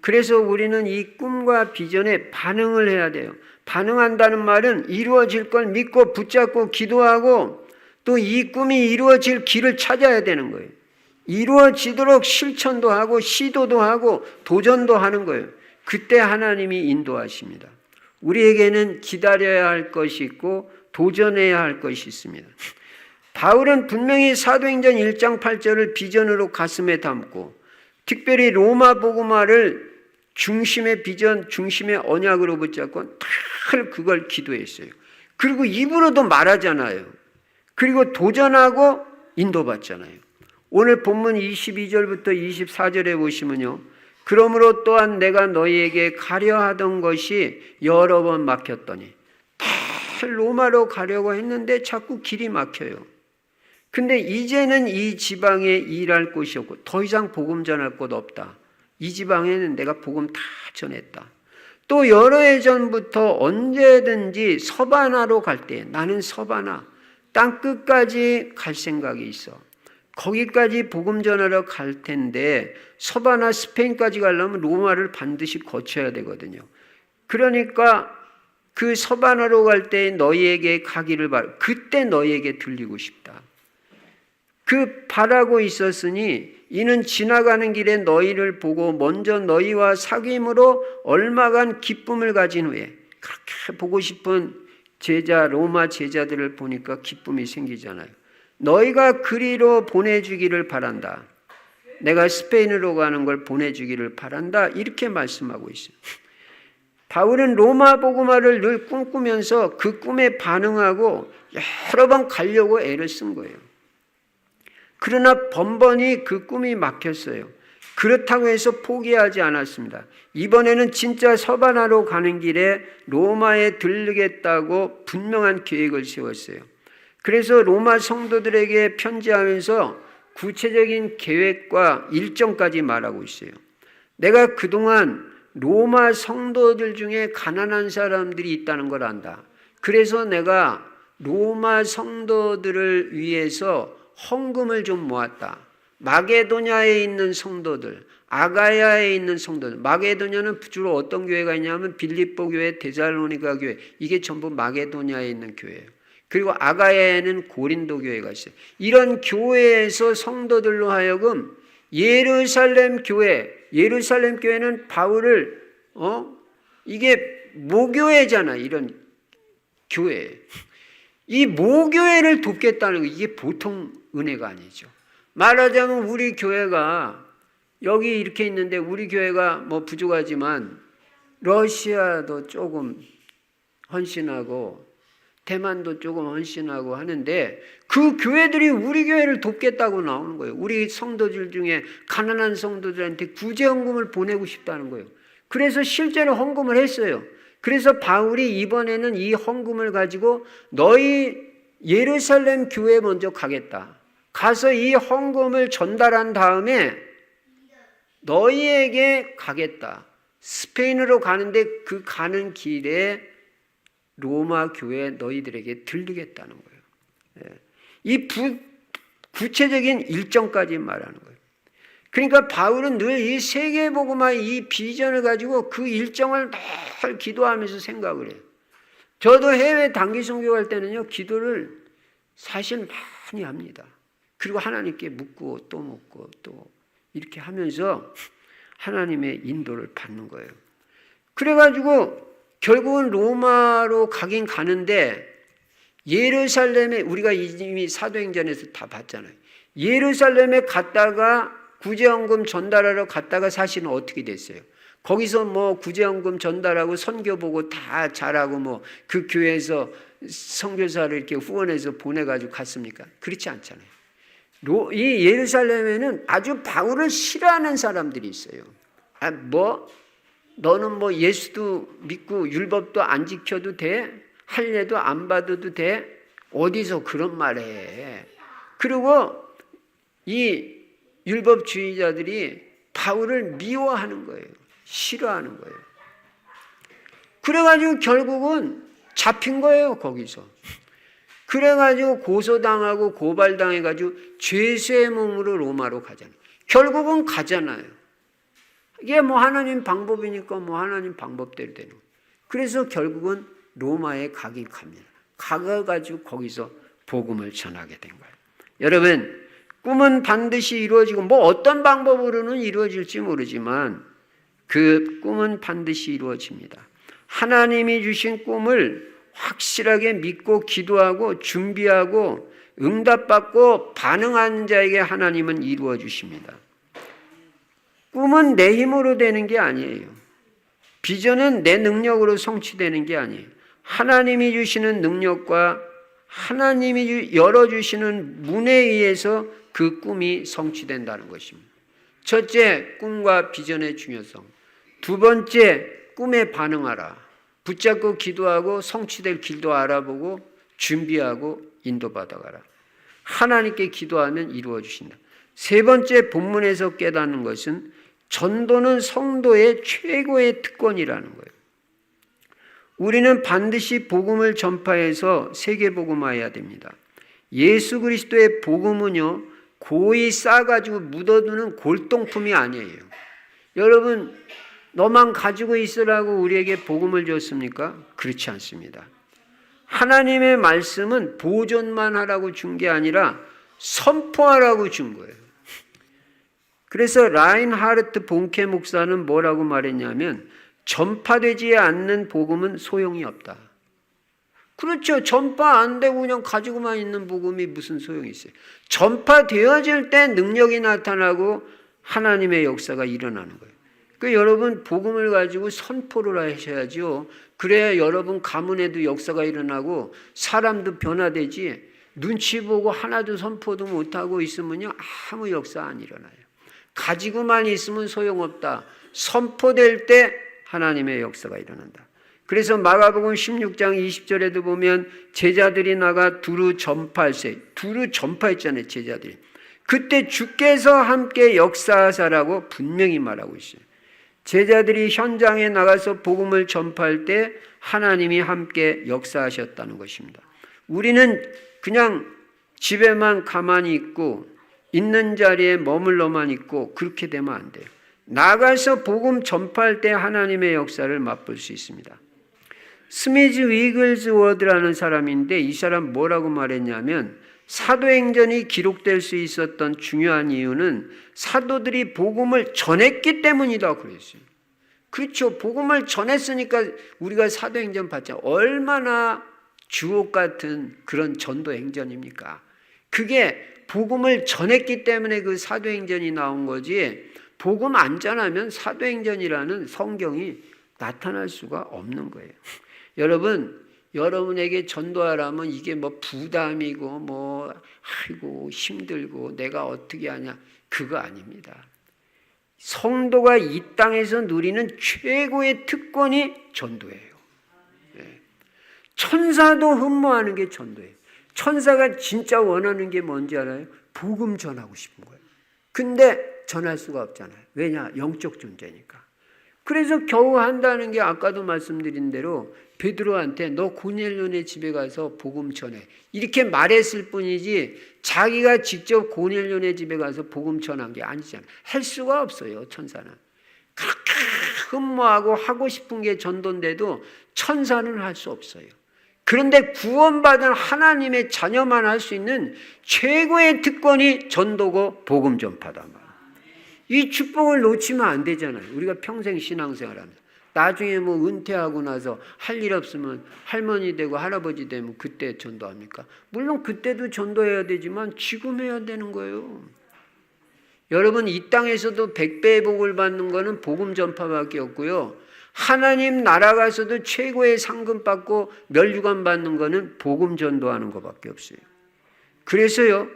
그래서 우리는 이 꿈과 비전에 반응을 해야 돼요. 반응한다는 말은 이루어질 걸 믿고 붙잡고 기도하고 또 이 꿈이 이루어질 길을 찾아야 되는 거예요. 이루어지도록 실천도 하고 시도도 하고 도전도 하는 거예요. 그때 하나님이 인도하십니다. 우리에게는 기다려야 할 것이 있고 도전해야 할 것이 있습니다. 바울은 분명히 사도행전 1장 8절을 비전으로 가슴에 담고 특별히 로마 복음화를 중심의 비전, 중심의 언약으로 붙잡고 늘 그걸 기도했어요. 그리고 입으로도 말하잖아요. 그리고 도전하고 인도받잖아요. 오늘 본문 22절부터 24절에 보시면요. 그러므로 또한 내가 너희에게 가려 하던 것이 여러 번 막혔더니 다 로마로 가려고 했는데 자꾸 길이 막혀요. 근데 이제는 이 지방에 일할 곳이 없고 더 이상 복음 전할 곳 없다. 이 지방에는 내가 복음 다 전했다. 또 여러 해 전부터 언제든지 서바나로 갈 때 나는 서바나 땅 끝까지 갈 생각이 있어. 거기까지 복음 전하러 갈 텐데 서바나 스페인까지 가려면 로마를 반드시 거쳐야 되거든요. 그러니까 그 서바나로 갈 때 너희에게 가기를 그때 너희에게 들리고 싶다. 그 바라고 있었으니 이는 지나가는 길에 너희를 보고 먼저 너희와 사귐으로 얼마간 기쁨을 가진 후에 그렇게 보고 싶은 로마 제자들을 보니까 기쁨이 생기잖아요. 너희가 그리로 보내주기를 바란다. 내가 스페인으로 가는 걸 보내주기를 바란다. 이렇게 말씀하고 있어요. 바울은 로마 복음화를 늘 꿈꾸면서 그 꿈에 반응하고 여러 번 가려고 애를 쓴 거예요. 그러나 번번이 그 꿈이 막혔어요. 그렇다고 해서 포기하지 않았습니다. 이번에는 진짜 서바나로 가는 길에 로마에 들르겠다고 분명한 계획을 세웠어요. 그래서 로마 성도들에게 편지하면서 구체적인 계획과 일정까지 말하고 있어요. 내가 그동안 로마 성도들 중에 가난한 사람들이 있다는 걸 안다. 그래서 내가 로마 성도들을 위해서 헌금을 좀 모았다. 마게도냐에 있는 성도들, 아가야에 있는 성도들. 마게도냐는 주로 어떤 교회가 있냐면 빌립보 교회, 데살로니가 교회. 이게 전부 마게도냐에 있는 교회예요. 그리고 아가야에는 고린도 교회가 있어요. 이런 교회에서 성도들로 하여금 예루살렘 교회는 바울을 이게 모교회잖아. 이런 교회. 이 모교회를 돕겠다는 거 이게 보통 은혜가 아니죠. 말하자면 우리 교회가 여기 이렇게 있는데 우리 교회가 뭐 부족하지만 러시아도 조금 헌신하고 대만도 조금 헌신하고 하는데 그 교회들이 우리 교회를 돕겠다고 나오는 거예요. 우리 성도들 중에 가난한 성도들한테 구제헌금을 보내고 싶다는 거예요. 그래서 실제로 헌금을 했어요. 그래서 바울이 이번에는 이 헌금을 가지고 너희 예루살렘 교회에 먼저 가겠다. 가서 이 헌금을 전달한 다음에 너희에게 가겠다. 스페인으로 가는데 그 가는 길에 로마 교회 너희들에게 들리겠다는 거예요. 이 구체적인 일정까지 말하는 거예요. 그러니까 바울은 늘 이 세계복음화의 이 비전을 가지고 그 일정을 늘 기도하면서 생각을 해요. 저도 해외 단기 선교 갈 때는요, 기도를 사실 많이 합니다. 그리고 하나님께 묻고 또 묻고 또 이렇게 하면서 하나님의 인도를 받는 거예요. 그래가지고 결국은 로마로 가긴 가는데 예루살렘에 우리가 이미 사도행전에서 다 봤잖아요. 예루살렘에 갔다가 구제헌금 전달하러 갔다가 사실은 어떻게 됐어요? 거기서 뭐 구제헌금 전달하고 선교 보고 다 잘하고 뭐 그 교회에서 선교사를 이렇게 후원해서 보내가지고 갔습니까? 그렇지 않잖아요. 이 예루살렘에는 아주 바울을 싫어하는 사람들이 있어요. 너는 뭐 예수도 믿고 율법도 안 지켜도 돼? 할례도 안 받아도 돼? 어디서 그런 말 해? 그리고 이 율법주의자들이 바울을 미워하는 거예요. 싫어하는 거예요. 그래가지고 결국은 잡힌 거예요, 거기서. 그래가지고 고소당하고 고발당해가지고 죄수의 몸으로 로마로 가잖아요. 결국은 가잖아요. 이게 뭐 하나님 방법이니까 뭐 하나님 방법대로 되는 거예요. 그래서 결국은 로마에 가긴 갑니다. 가가지고 거기서 복음을 전하게 된 거예요. 여러분, 꿈은 반드시 이루어지고 뭐 어떤 방법으로는 이루어질지 모르지만 그 꿈은 반드시 이루어집니다. 하나님이 주신 꿈을 확실하게 믿고 기도하고 준비하고 응답받고 반응한 자에게 하나님은 이루어 주십니다. 꿈은 내 힘으로 되는 게 아니에요. 비전은 내 능력으로 성취되는 게 아니에요. 하나님이 주시는 능력과 하나님이 열어주시는 문에 의해서 그 꿈이 성취된다는 것입니다. 첫째, 꿈과 비전의 중요성. 두 번째, 꿈에 반응하라. 붙잡고 기도하고 성취될 길도 알아보고 준비하고 인도받아가라. 하나님께 기도하면 이루어 주신다. 세 번째 본문에서 깨닫는 것은 전도는 성도의 최고의 특권이라는 거예요. 우리는 반드시 복음을 전파해서 세계복음화해야 됩니다. 예수 그리스도의 복음은요, 고이 싸가지고 묻어두는 골동품이 아니에요. 여러분, 너만 가지고 있으라고 우리에게 복음을 줬습니까? 그렇지 않습니다. 하나님의 말씀은 보존만 하라고 준 게 아니라 선포하라고 준 거예요. 그래서 라인하르트 본케 목사는 뭐라고 말했냐면 전파되지 않는 복음은 소용이 없다. 그렇죠. 전파 안 되고 그냥 가지고만 있는 복음이 무슨 소용이 있어요. 전파되어질 때 능력이 나타나고 하나님의 역사가 일어나는 거예요. 그러니까 여러분 복음을 가지고 선포를 하셔야죠. 그래야 여러분 가문에도 역사가 일어나고 사람도 변화되지, 눈치 보고 하나도 선포도 못하고 있으면요 아무 역사 안 일어나요. 가지고만 있으면 소용없다. 선포될 때 하나님의 역사가 일어난다. 그래서 마가복음 16장 20절에도 보면 제자들이 나가 두루 전파할세. 두루 전파했잖아요, 제자들이. 그때 주께서 함께 역사하사라고 분명히 말하고 있어요. 제자들이 현장에 나가서 복음을 전파할 때 하나님이 함께 역사하셨다는 것입니다. 우리는 그냥 집에만 가만히 있고 있는 자리에 머물러만 있고 그렇게 되면 안 돼요. 나가서 복음 전파할 때 하나님의 역사를 맛볼 수 있습니다. 스미즈 위글즈워드라는 사람인데 이 사람 뭐라고 말했냐면 사도행전이 기록될 수 있었던 중요한 이유는 사도들이 복음을 전했기 때문이다 그랬어요. 그렇죠. 복음을 전했으니까 우리가 사도행전 봤잖아요. 얼마나 주옥 같은 그런 전도행전입니까? 그게 복음을 전했기 때문에 그 사도행전이 나온 거지, 복음 안 전하면 사도행전이라는 성경이 나타날 수가 없는 거예요. 여러분에게 전도하라면 이게 뭐 부담이고 뭐 아이고 힘들고 내가 어떻게 하냐, 그거 아닙니다. 성도가 이 땅에서 누리는 최고의 특권이 전도예요. 천사도 흠모하는 게 전도예요. 천사가 진짜 원하는 게 뭔지 알아요? 복음 전하고 싶은 거예요. 근데 전할 수가 없잖아요. 왜냐? 영적 존재니까. 그래서 겨우 한다는 게 아까도 말씀드린 대로 베드로한테 너 고넬료네 집에 가서 복음 전해, 이렇게 말했을 뿐이지 자기가 직접 고넬료네 집에 가서 복음 전한 게 아니잖아요. 할 수가 없어요. 천사는. 그렇게 흠모하고 하고 싶은 게 전도인데도 천사는 할 수 없어요. 그런데 구원받은 하나님의 자녀만 할 수 있는 최고의 특권이 전도고 복음 전파다. 이 축복을 놓치면 안 되잖아요. 우리가 평생 신앙생활하면서 나중에 뭐 은퇴하고 나서 할 일 없으면 할머니 되고 할아버지 되면 그때 전도합니까? 물론 그때도 전도해야 되지만 지금 해야 되는 거예요. 여러분, 이 땅에서도 100배의 복을 받는 거는 복음 전파밖에 없고요. 하나님 나라 가서도 최고의 상금 받고 멸류관 받는 거는 복음 전도하는 것밖에 없어요. 그래서요,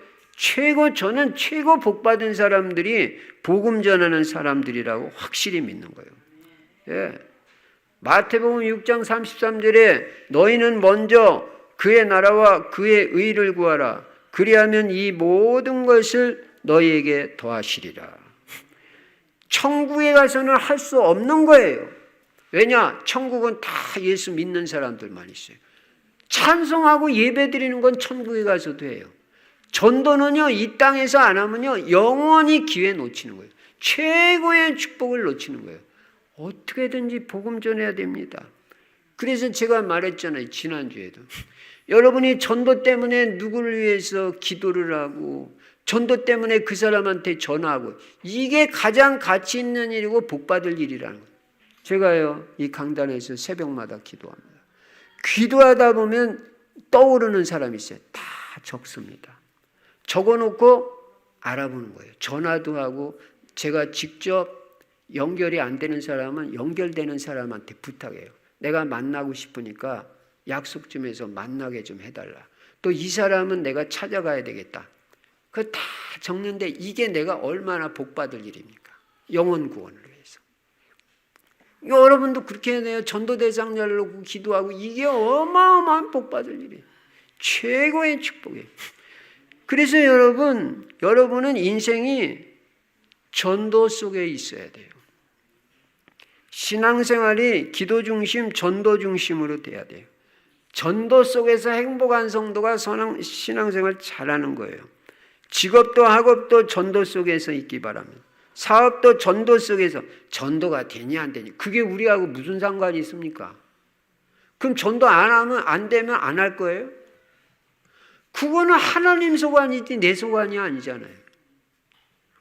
저는 최고 복 받은 사람들이 복음 전하는 사람들이라고 확실히 믿는 거예요. 예. 마태복음 6장 33절에 너희는 먼저 그의 나라와 그의 의를 구하라. 그리하면 이 모든 것을 너희에게 더하시리라. 천국에 가서는 할 수 없는 거예요. 왜냐? 천국은 다 예수 믿는 사람들만 있어요. 찬송하고 예배 드리는 건 천국에 가서도 해요. 전도는요, 이 땅에서 안 하면요, 영원히 기회 놓치는 거예요. 최고의 축복을 놓치는 거예요. 어떻게든지 복음 전해야 됩니다. 그래서 제가 말했잖아요, 지난주에도. 여러분이 전도 때문에 누구를 위해서 기도를 하고 전도 때문에 그 사람한테 전화하고, 이게 가장 가치 있는 일이고 복 받을 일이라는 거예요. 제가요, 이 강단에서 새벽마다 기도합니다. 기도하다 보면 떠오르는 사람이 있어요. 다 적습니다. 적어놓고 알아보는 거예요. 전화도 하고, 제가 직접 연결이 안 되는 사람은 연결되는 사람한테 부탁해요. 내가 만나고 싶으니까 약속 좀 해서 만나게 좀 해달라. 또 이 사람은 내가 찾아가야 되겠다. 그거 다 적는데 이게 내가 얼마나 복받을 일입니까? 영혼 구원을 위해서. 여러분도 그렇게 해야 돼요. 전도대상자를 놓고 기도하고, 이게 어마어마한 복받을 일이에요. 최고의 축복이에요. 그래서 여러분은 인생이 전도 속에 있어야 돼요. 신앙생활이 기도 중심, 전도 중심으로 돼야 돼요. 전도 속에서 행복한 성도가 신앙생활 잘하는 거예요. 직업도 학업도 전도 속에서 있기 바랍니다. 사업도 전도 속에서. 전도가 되니 안 되니 그게 우리하고 무슨 상관이 있습니까? 그럼 전도 안 되면 안 할 거예요? 그거는 하나님 소관이지 내 소관이 아니잖아요.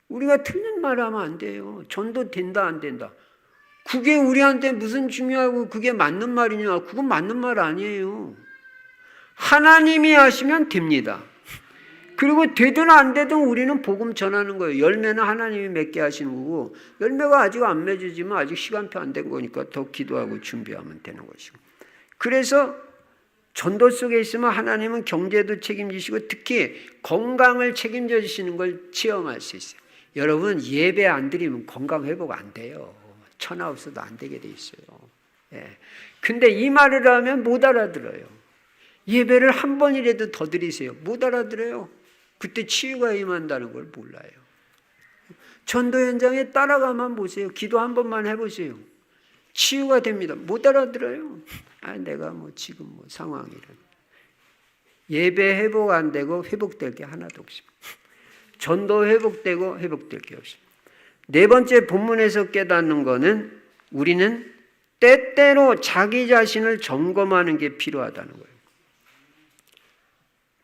우리가 틀린 말 하면 안 돼요. 전도 된다 안 된다. 그게 우리한테 무슨 중요하고 그게 맞는 말이냐? 그건 맞는 말 아니에요. 하나님이 하시면 됩니다. 그리고 되든 안 되든 우리는 복음 전하는 거예요. 열매는 하나님이 맺게 하시는 거고 열매가 아직 안 맺어지면 아직 시간표 안 된 거니까 더 기도하고 준비하면 되는 것이고. 그래서 전도 속에 있으면 하나님은 경제도 책임지시고 특히 건강을 책임져 주시는 걸 체험할 수 있어요. 여러분 예배 안 드리면 건강 회복 안 돼요. 천하 없어도 안 되게 돼 있어요. 예. 근데 이 말을 하면 못 알아들어요. 예배를 한 번이라도 더 드리세요. 못 알아들어요. 그때 치유가 임한다는 걸 몰라요. 전도 현장에 따라가만 보세요. 기도 한 번만 해보세요. 치유가 됩니다. 못 알아들어요. 내가 지금 상황이라. 예배 회복 안 되고 회복될 게 하나도 없습니다. 전도 회복되고 회복될 게 없습니다. 네 번째 본문에서 깨닫는 거는 우리는 때때로 자기 자신을 점검하는 게 필요하다는 거예요.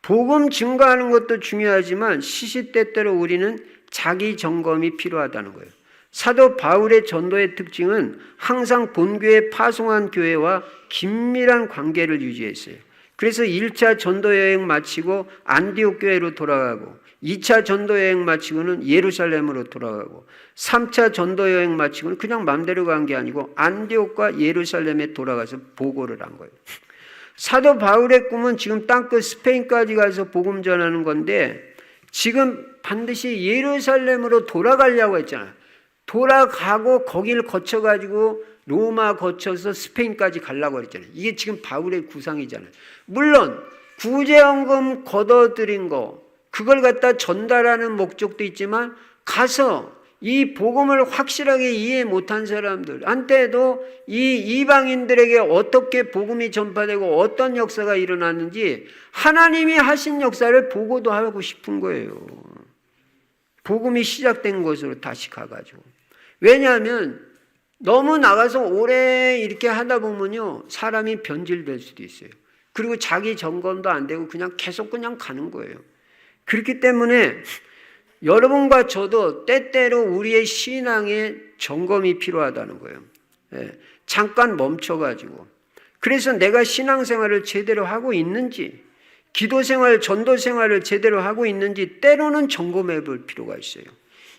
복음 증거하는 것도 중요하지만 시시때때로 우리는 자기 점검이 필요하다는 거예요. 사도 바울의 전도의 특징은 항상 본교에 파송한 교회와 긴밀한 관계를 유지했어요. 그래서 1차 전도 여행 마치고 안디옥 교회로 돌아가고 2차 전도 여행 마치고는 예루살렘으로 돌아가고 3차 전도 여행 마치고는 그냥 마음대로 간 게 아니고 안디옥과 예루살렘에 돌아가서 보고를 한 거예요. 사도 바울의 꿈은 지금 땅끝 스페인까지 가서 복음 전하는 건데 지금 반드시 예루살렘으로 돌아가려고 했잖아요. 돌아가고 거기를 거쳐가지고 로마 거쳐서 스페인까지 가려고 했잖아요. 이게 지금 바울의 구상이잖아요. 물론 구제헌금 걷어들인 거 그걸 갖다 전달하는 목적도 있지만 가서 이 복음을 확실하게 이해 못한 사람들한테도 이 이방인들에게 어떻게 복음이 전파되고 어떤 역사가 일어났는지 하나님이 하신 역사를 보고도 하고 싶은 거예요. 복음이 시작된 곳으로 다시 가가지고. 왜냐하면 너무 나가서 오래 이렇게 하다 보면요 사람이 변질될 수도 있어요. 그리고 자기 점검도 안 되고 계속 가는 거예요. 그렇기 때문에 여러분과 저도 때때로 우리의 신앙의 점검이 필요하다는 거예요. 잠깐 멈춰가지고. 그래서 내가 신앙생활을 제대로 하고 있는지, 기도생활, 전도생활을 제대로 하고 있는지 때로는 점검해 볼 필요가 있어요.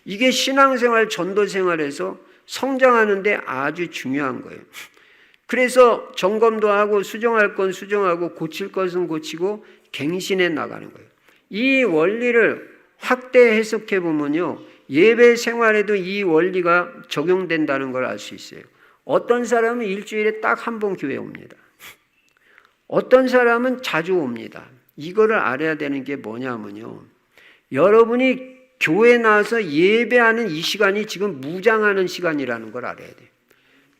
이게 신앙생활, 전도생활에서 성장하는 데 아주 중요한 거예요. 그래서 점검도 하고 수정할 건 수정하고 고칠 것은 고치고 갱신해 나가는 거예요. 이 원리를 확대 해석해 보면요. 예배 생활에도 이 원리가 적용된다는 걸 알 수 있어요. 어떤 사람은 일주일에 딱 한 번 교회 옵니다. 어떤 사람은 자주 옵니다. 이거를 알아야 되는 게 뭐냐면요. 여러분이 교회 나와서 예배하는 이 시간이 지금 무장하는 시간이라는 걸 알아야 돼요.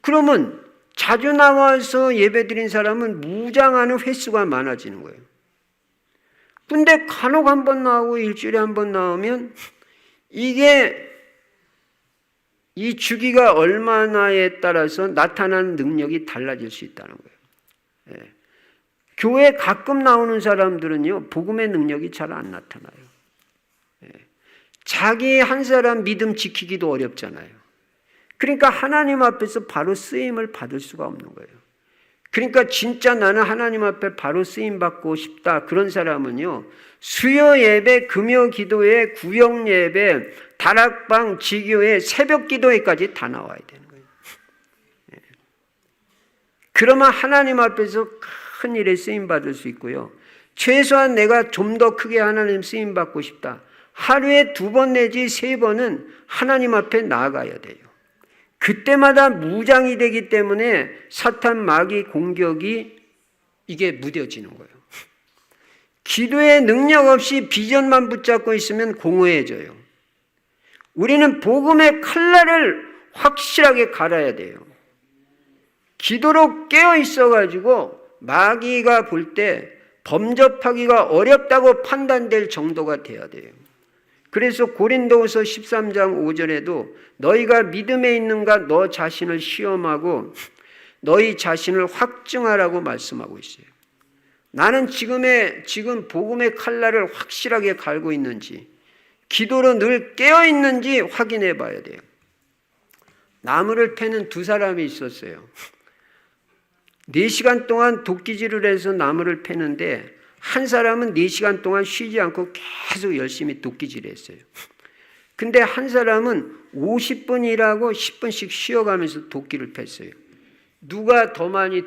그러면 자주 나와서 예배 드린 사람은 무장하는 횟수가 많아지는 거예요. 근데 간혹 한 번 나오고 일주일에 한 번 나오면 이게 이 주기가 얼마나에 따라서 나타나는 능력이 달라질 수 있다는 거예요. 교회 가끔 나오는 사람들은요, 복음의 능력이 잘 안 나타나요. 자기 한 사람 믿음 지키기도 어렵잖아요. 그러니까 하나님 앞에서 바로 쓰임을 받을 수가 없는 거예요. 그러니까 진짜 나는 하나님 앞에 바로 쓰임 받고 싶다. 그런 사람은요, 수요 예배, 금요 기도회, 구역 예배, 다락방, 지교회, 새벽 기도회까지 다 나와야 되는 거예요. 그러면 하나님 앞에서 큰 일에 쓰임 받을 수 있고요. 최소한 내가 좀 더 크게 하나님 쓰임 받고 싶다. 하루에 2번 내지 3번은 하나님 앞에 나아가야 돼요. 그때마다 무장이 되기 때문에 사탄 마귀 공격이 이게 무뎌지는 거예요. 기도의 능력 없이 비전만 붙잡고 있으면 공허해져요. 우리는 복음의 칼날을 확실하게 갈아야 돼요. 기도로 깨어 있어가지고 마귀가 볼 때 범접하기가 어렵다고 판단될 정도가 돼야 돼요. 그래서 고린도후서 13장 5절에도 너희가 믿음에 있는가 너 자신을 시험하고 너희 자신을 확증하라고 말씀하고 있어요. 나는 지금 복음의 칼날을 확실하게 갈고 있는지, 기도로 늘 깨어 있는지 확인해 봐야 돼요. 나무를 패는 두 사람이 있었어요. 4시간 동안 도끼질을 해서 나무를 패는데 한 사람은 4시간 동안 쉬지 않고 계속 열심히 도끼질을 했어요. 근데 한 사람은 50분 일하고 10분씩 쉬어가면서 도끼를 팼어요. 누가 더 많이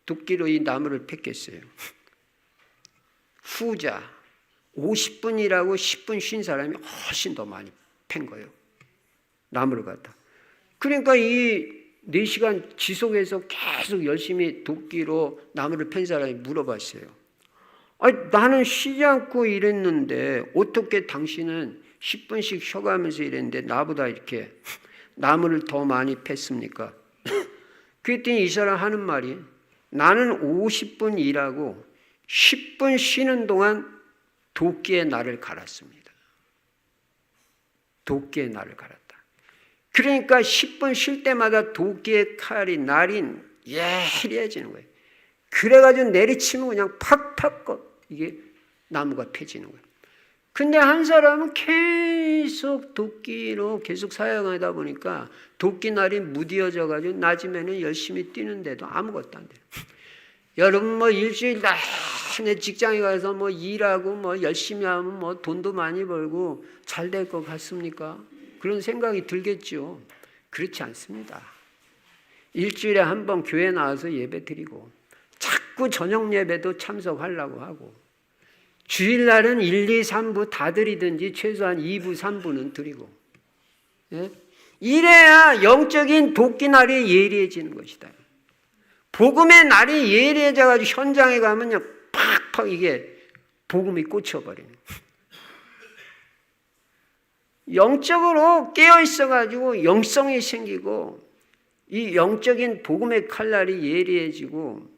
도끼로 이 나무를 팼겠어요? 후자. 50분 일하고 10분 쉰 사람이 훨씬 더 많이 팬 거예요. 나무를 갖다. 그러니까 이 4시간 지속해서 계속 열심히 도끼로 나무를 팬 사람이 물어봤어요. 아니, 나는 쉬지 않고 일했는데 어떻게 당신은 10분씩 쉬어가면서 일했는데 나보다 이렇게 나무를 더 많이 팼습니까? 그랬더니 이 사람 하는 말이 나는 50분 일하고 10분 쉬는 동안 도끼의 날을 갈았습니다. 도끼의 날을 갈았다. 그러니까 10분 쉴 때마다 도끼의 날이 예리해지는 거예요. 그래가지고 내리치면 그냥 팍팍 이게 나무가 펴지는 거예요. 근데 한 사람은 계속 도끼로 계속 사용하다 보니까 도끼날이 무뎌져가지고 낮이면은 열심히 뛰는데도 아무것도 안 돼요. 여러분 일주일 내내 직장에 가서 일하고 열심히 하면 돈도 많이 벌고 잘 될 것 같습니까? 그런 생각이 들겠죠. 그렇지 않습니다. 일주일에 한 번 교회 나와서 예배 드리고 자꾸 저녁 예배도 참석하려고 하고 주일날은 1, 2, 3부 다 드리든지 최소한 2부, 3부는 드리고 이래야 영적인 도끼날이 예리해지는 것이다. 복음의 날이 예리해져가지고 현장에 가면 팍팍 이게 복음이 꽂혀버리는 영적으로 깨어있어가지고 영성이 생기고 이 영적인 복음의 칼날이 예리해지고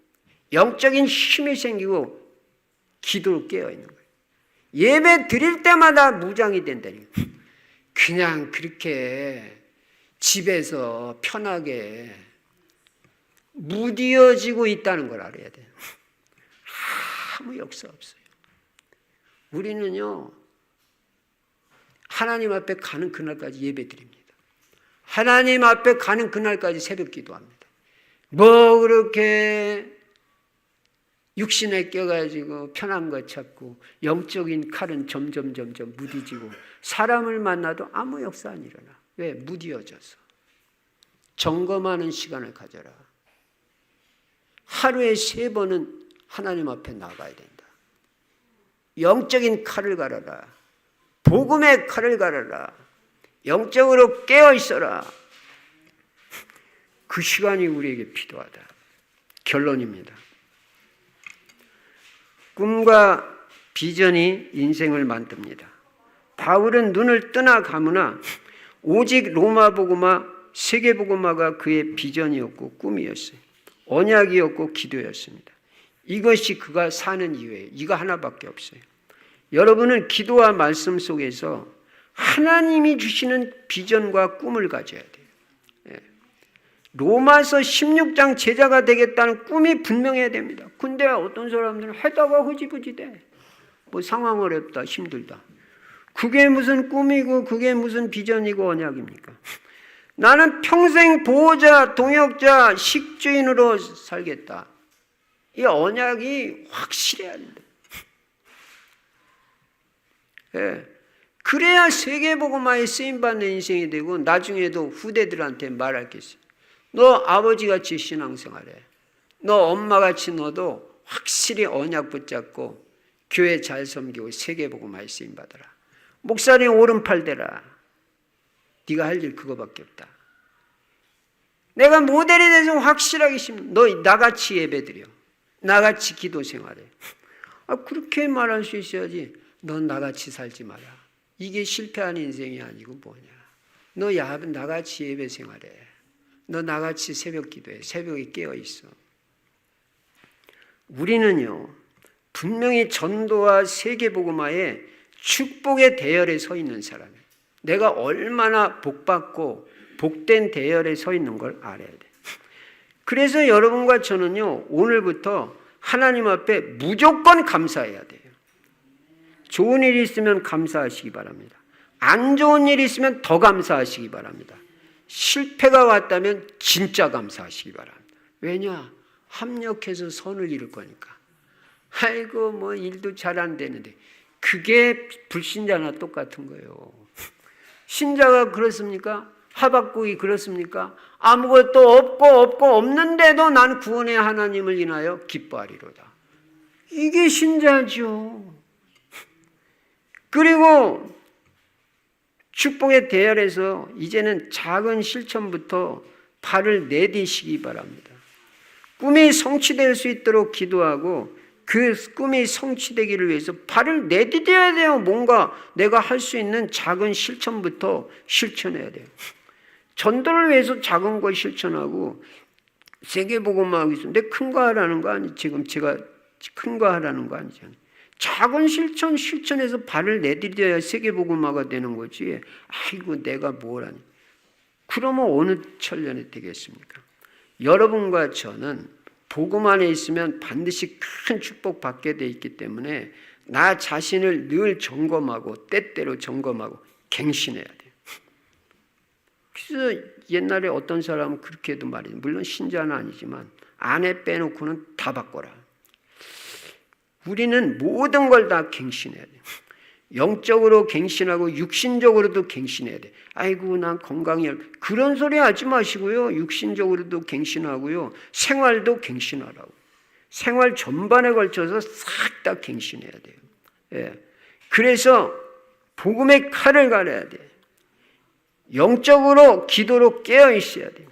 영적인 힘이 생기고 기도로 깨어있는 거예요. 예배 드릴 때마다 무장이 된다니까. 그냥 그렇게 집에서 편하게 무뎌지고 있다는 걸 알아야 돼요. 아무 역사 없어요. 우리는요 하나님 앞에 가는 그날까지 예배 드립니다. 하나님 앞에 가는 그날까지 새벽 기도합니다. 그렇게 육신에 껴가지고 편한 것 찾고 영적인 칼은 점점 무디지고 사람을 만나도 아무 역사 안 일어나. 왜? 무디어져서. 점검하는 시간을 가져라. 하루에 3번은 하나님 앞에 나가야 된다. 영적인 칼을 갈아라. 복음의 칼을 갈아라. 영적으로 깨어 있어라. 그 시간이 우리에게 필요하다. 결론입니다. 꿈과 비전이 인생을 만듭니다. 바울은 눈을 뜨나 감으나 오직 로마복음화, 세계복음화가 그의 비전이었고 꿈이었어요. 언약이었고 기도였습니다. 이것이 그가 사는 이유예요. 이거 하나밖에 없어요. 여러분은 기도와 말씀 속에서 하나님이 주시는 비전과 꿈을 가져야 돼요. 로마서 16장 제자가 되겠다는 꿈이 분명해야 됩니다. 근데 어떤 사람들은 하다가 흐지부지돼. 상황 어렵다, 힘들다. 그게 무슨 꿈이고 그게 무슨 비전이고 언약입니까? 나는 평생 보호자, 동역자, 식주인으로 살겠다. 이 언약이 확실해야 된다. 그래야 세계복음화에 쓰임받는 인생이 되고 나중에도 후대들한테 말할 게 있어요. 너 아버지같이 신앙생활해. 너 엄마같이 너도 확실히 언약 붙잡고 교회 잘 섬기고 세계복음화에 쓰임받아라. 목사님 오른팔 대라. 네가 할 일 그거밖에 없다. 내가 모델이 돼서 확실하게 너 나같이 예배드려. 나같이 기도 생활해. 그렇게 말할 수 있어야지. 넌 나같이 살지 마라. 이게 실패한 인생이 아니고 뭐냐. 너 나같이 예배 생활해. 너 나같이 새벽 기도해. 새벽에 깨어 있어. 우리는요, 분명히 전도와 세계복음화의 축복의 대열에 서 있는 사람이에요. 내가 얼마나 복받고 복된 대열에 서 있는 걸 알아야 돼. 그래서 여러분과 저는요, 오늘부터 하나님 앞에 무조건 감사해야 돼요. 좋은 일이 있으면 감사하시기 바랍니다. 안 좋은 일이 있으면 더 감사하시기 바랍니다. 실패가 왔다면 진짜 감사하시기 바랍니다. 왜냐? 합력해서 선을 이룰 거니까. 아이고 뭐 일도 잘 안 되는데. 그게 불신자나 똑같은 거예요. 신자가 그렇습니까? 하박국이 그렇습니까? 아무것도 없고 없는데도 난 구원의 하나님을 인하여 기뻐하리로다. 이게 신자죠. 그리고 축복의 대열에서 이제는 작은 실천부터 발을 내디시기 바랍니다. 꿈이 성취될 수 있도록 기도하고 그 꿈이 성취되기를 위해서 발을 내디뎌야 돼요. 뭔가 내가 할 수 있는 작은 실천부터 실천해야 돼요. 전도를 위해서 작은 걸 실천하고 세계복음화하고 있는데 큰 거 하라는 거 아니, 지금 제가 큰 거 하라는 거 아니잖아요. 작은 실천해서 발을 내디뎌야 세계복음화가 되는 거지. 아이고 내가 뭘 하니. 그러면 어느 천년에 되겠습니까? 여러분과 저는 복음 안에 있으면 반드시 큰 축복 받게 돼 있기 때문에 나 자신을 늘 점검하고 때때로 점검하고 갱신해야 돼요. 그래서 옛날에 어떤 사람은 그렇게 해도 말이에요. 물론 신자는 아니지만 아내 빼놓고는 다 바꿔라. 우리는 모든 걸 다 갱신해야 돼요. 영적으로 갱신하고 육신적으로도 갱신해야 돼. 아이고 난 건강이 그런 소리 하지 마시고요. 육신적으로도 갱신하고요. 생활도 갱신하라고. 생활 전반에 걸쳐서 싹 다 갱신해야 돼요. 예. 그래서 복음의 칼을 갈아야 돼. 영적으로 기도로 깨어 있어야 돼요.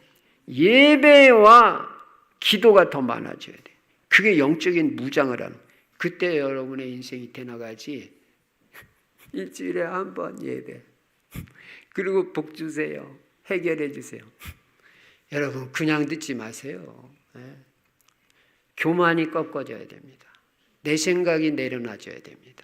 예배와 기도가 더 많아져야 돼. 그게 영적인 무장을 하는. 그때 여러분의 인생이 되나가지. 일주일에 한 번 예배. 그리고 복 주세요. 해결해 주세요. 여러분 그냥 듣지 마세요. 교만이 꺾어져야 됩니다. 내 생각이 내려놔져야 됩니다.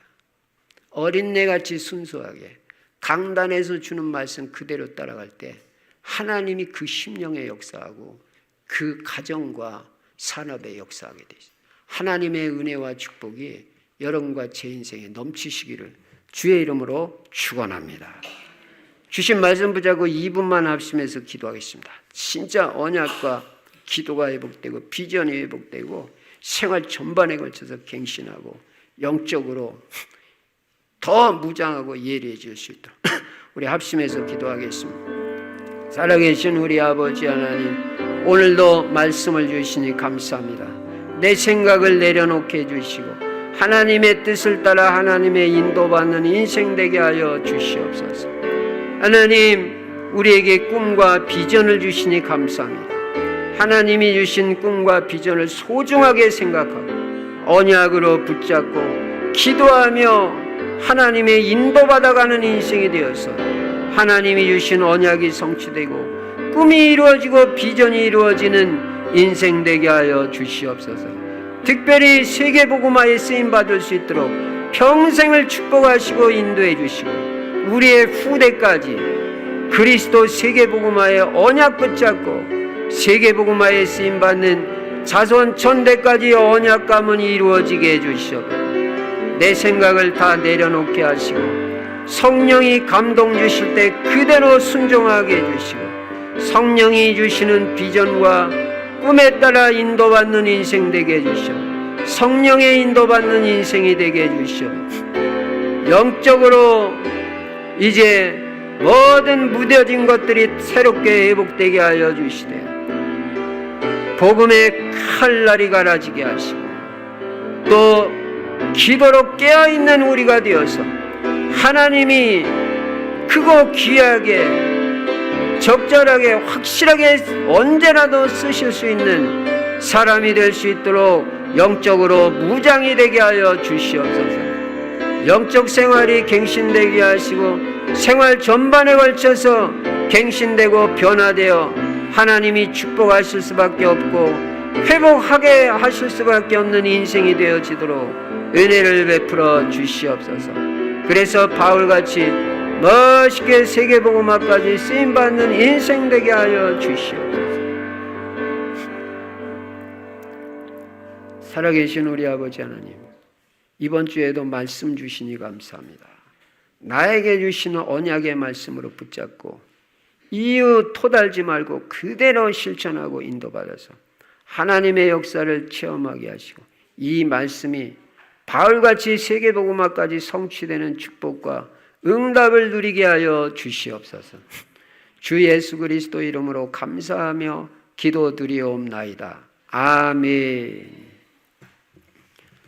어린애같이 순수하게 강단에서 주는 말씀 그대로 따라갈 때 하나님이 그 심령에 역사하고 그 가정과 산업에 역사하게 되죠. 하나님의 은혜와 축복이 여러분과 제 인생에 넘치시기를 주의 이름으로 축원합니다. 주신 말씀 붙잡고 2분만 합심해서 기도하겠습니다. 진짜 언약과 기도가 회복되고 비전이 회복되고 생활 전반에 걸쳐서 갱신하고 영적으로 더 무장하고 예리해질 수 있도록 우리 합심해서 기도하겠습니다. 살아계신 우리 아버지 하나님, 오늘도 말씀을 주시니 감사합니다. 내 생각을 내려놓게 해주시고 하나님의 뜻을 따라 하나님의 인도받는 인생 되게 하여 주시옵소서. 하나님, 우리에게 꿈과 비전을 주시니 감사합니다. 하나님이 주신 꿈과 비전을 소중하게 생각하고 언약으로 붙잡고 기도하며 하나님의 인도받아가는 인생이 되어서 하나님이 주신 언약이 성취되고 꿈이 이루어지고 비전이 이루어지는 인생 되게 하여 주시옵소서. 특별히 세계복음화에 쓰임받을 수 있도록 평생을 축복하시고 인도해 주시고 우리의 후대까지 그리스도 세계복음화의 언약 붙잡고 세계복음화에 쓰임받는 자손 천대까지 언약 가문이 이루어지게 해주시옵소서. 내 생각을 다 내려놓게 하시고 성령이 감동 주실 때 그대로 순종하게 해주시고 성령이 주시는 비전과 꿈에 따라 인도받는 인생 되게 해주시오. 성령의 인도받는 인생이 되게 해주시오. 영적으로 이제 모든 무뎌진 것들이 새롭게 회복되게 하여 주시되 복음의 칼날이 갈아지게 하시고 또 기도로 깨어있는 우리가 되어서 하나님이 크고 귀하게 적절하게 확실하게 언제라도 쓰실 수 있는 사람이 될 수 있도록 영적으로 무장이 되게 하여 주시옵소서. 영적 생활이 갱신되게 하시고 생활 전반에 걸쳐서 갱신되고 변화되어 하나님이 축복하실 수밖에 없고 회복하게 하실 수밖에 없는 인생이 되어지도록 은혜를 베풀어 주시옵소서. 그래서 바울같이 멋있게 세계복음화까지 쓰임받는 인생 되게 하여 주시옵소서. 살아계신 우리 아버지 하나님, 이번 주에도 말씀 주시니 감사합니다. 나에게 주시는 언약의 말씀으로 붙잡고 이유 토달지 말고 그대로 실천하고 인도받아서 하나님의 역사를 체험하게 하시고 이 말씀이 바울같이 세계복음화까지 성취되는 축복과 응답을 누리게 하여 주시옵소서. 주 예수 그리스도 이름으로 감사하며 기도드리옵나이다. 아멘.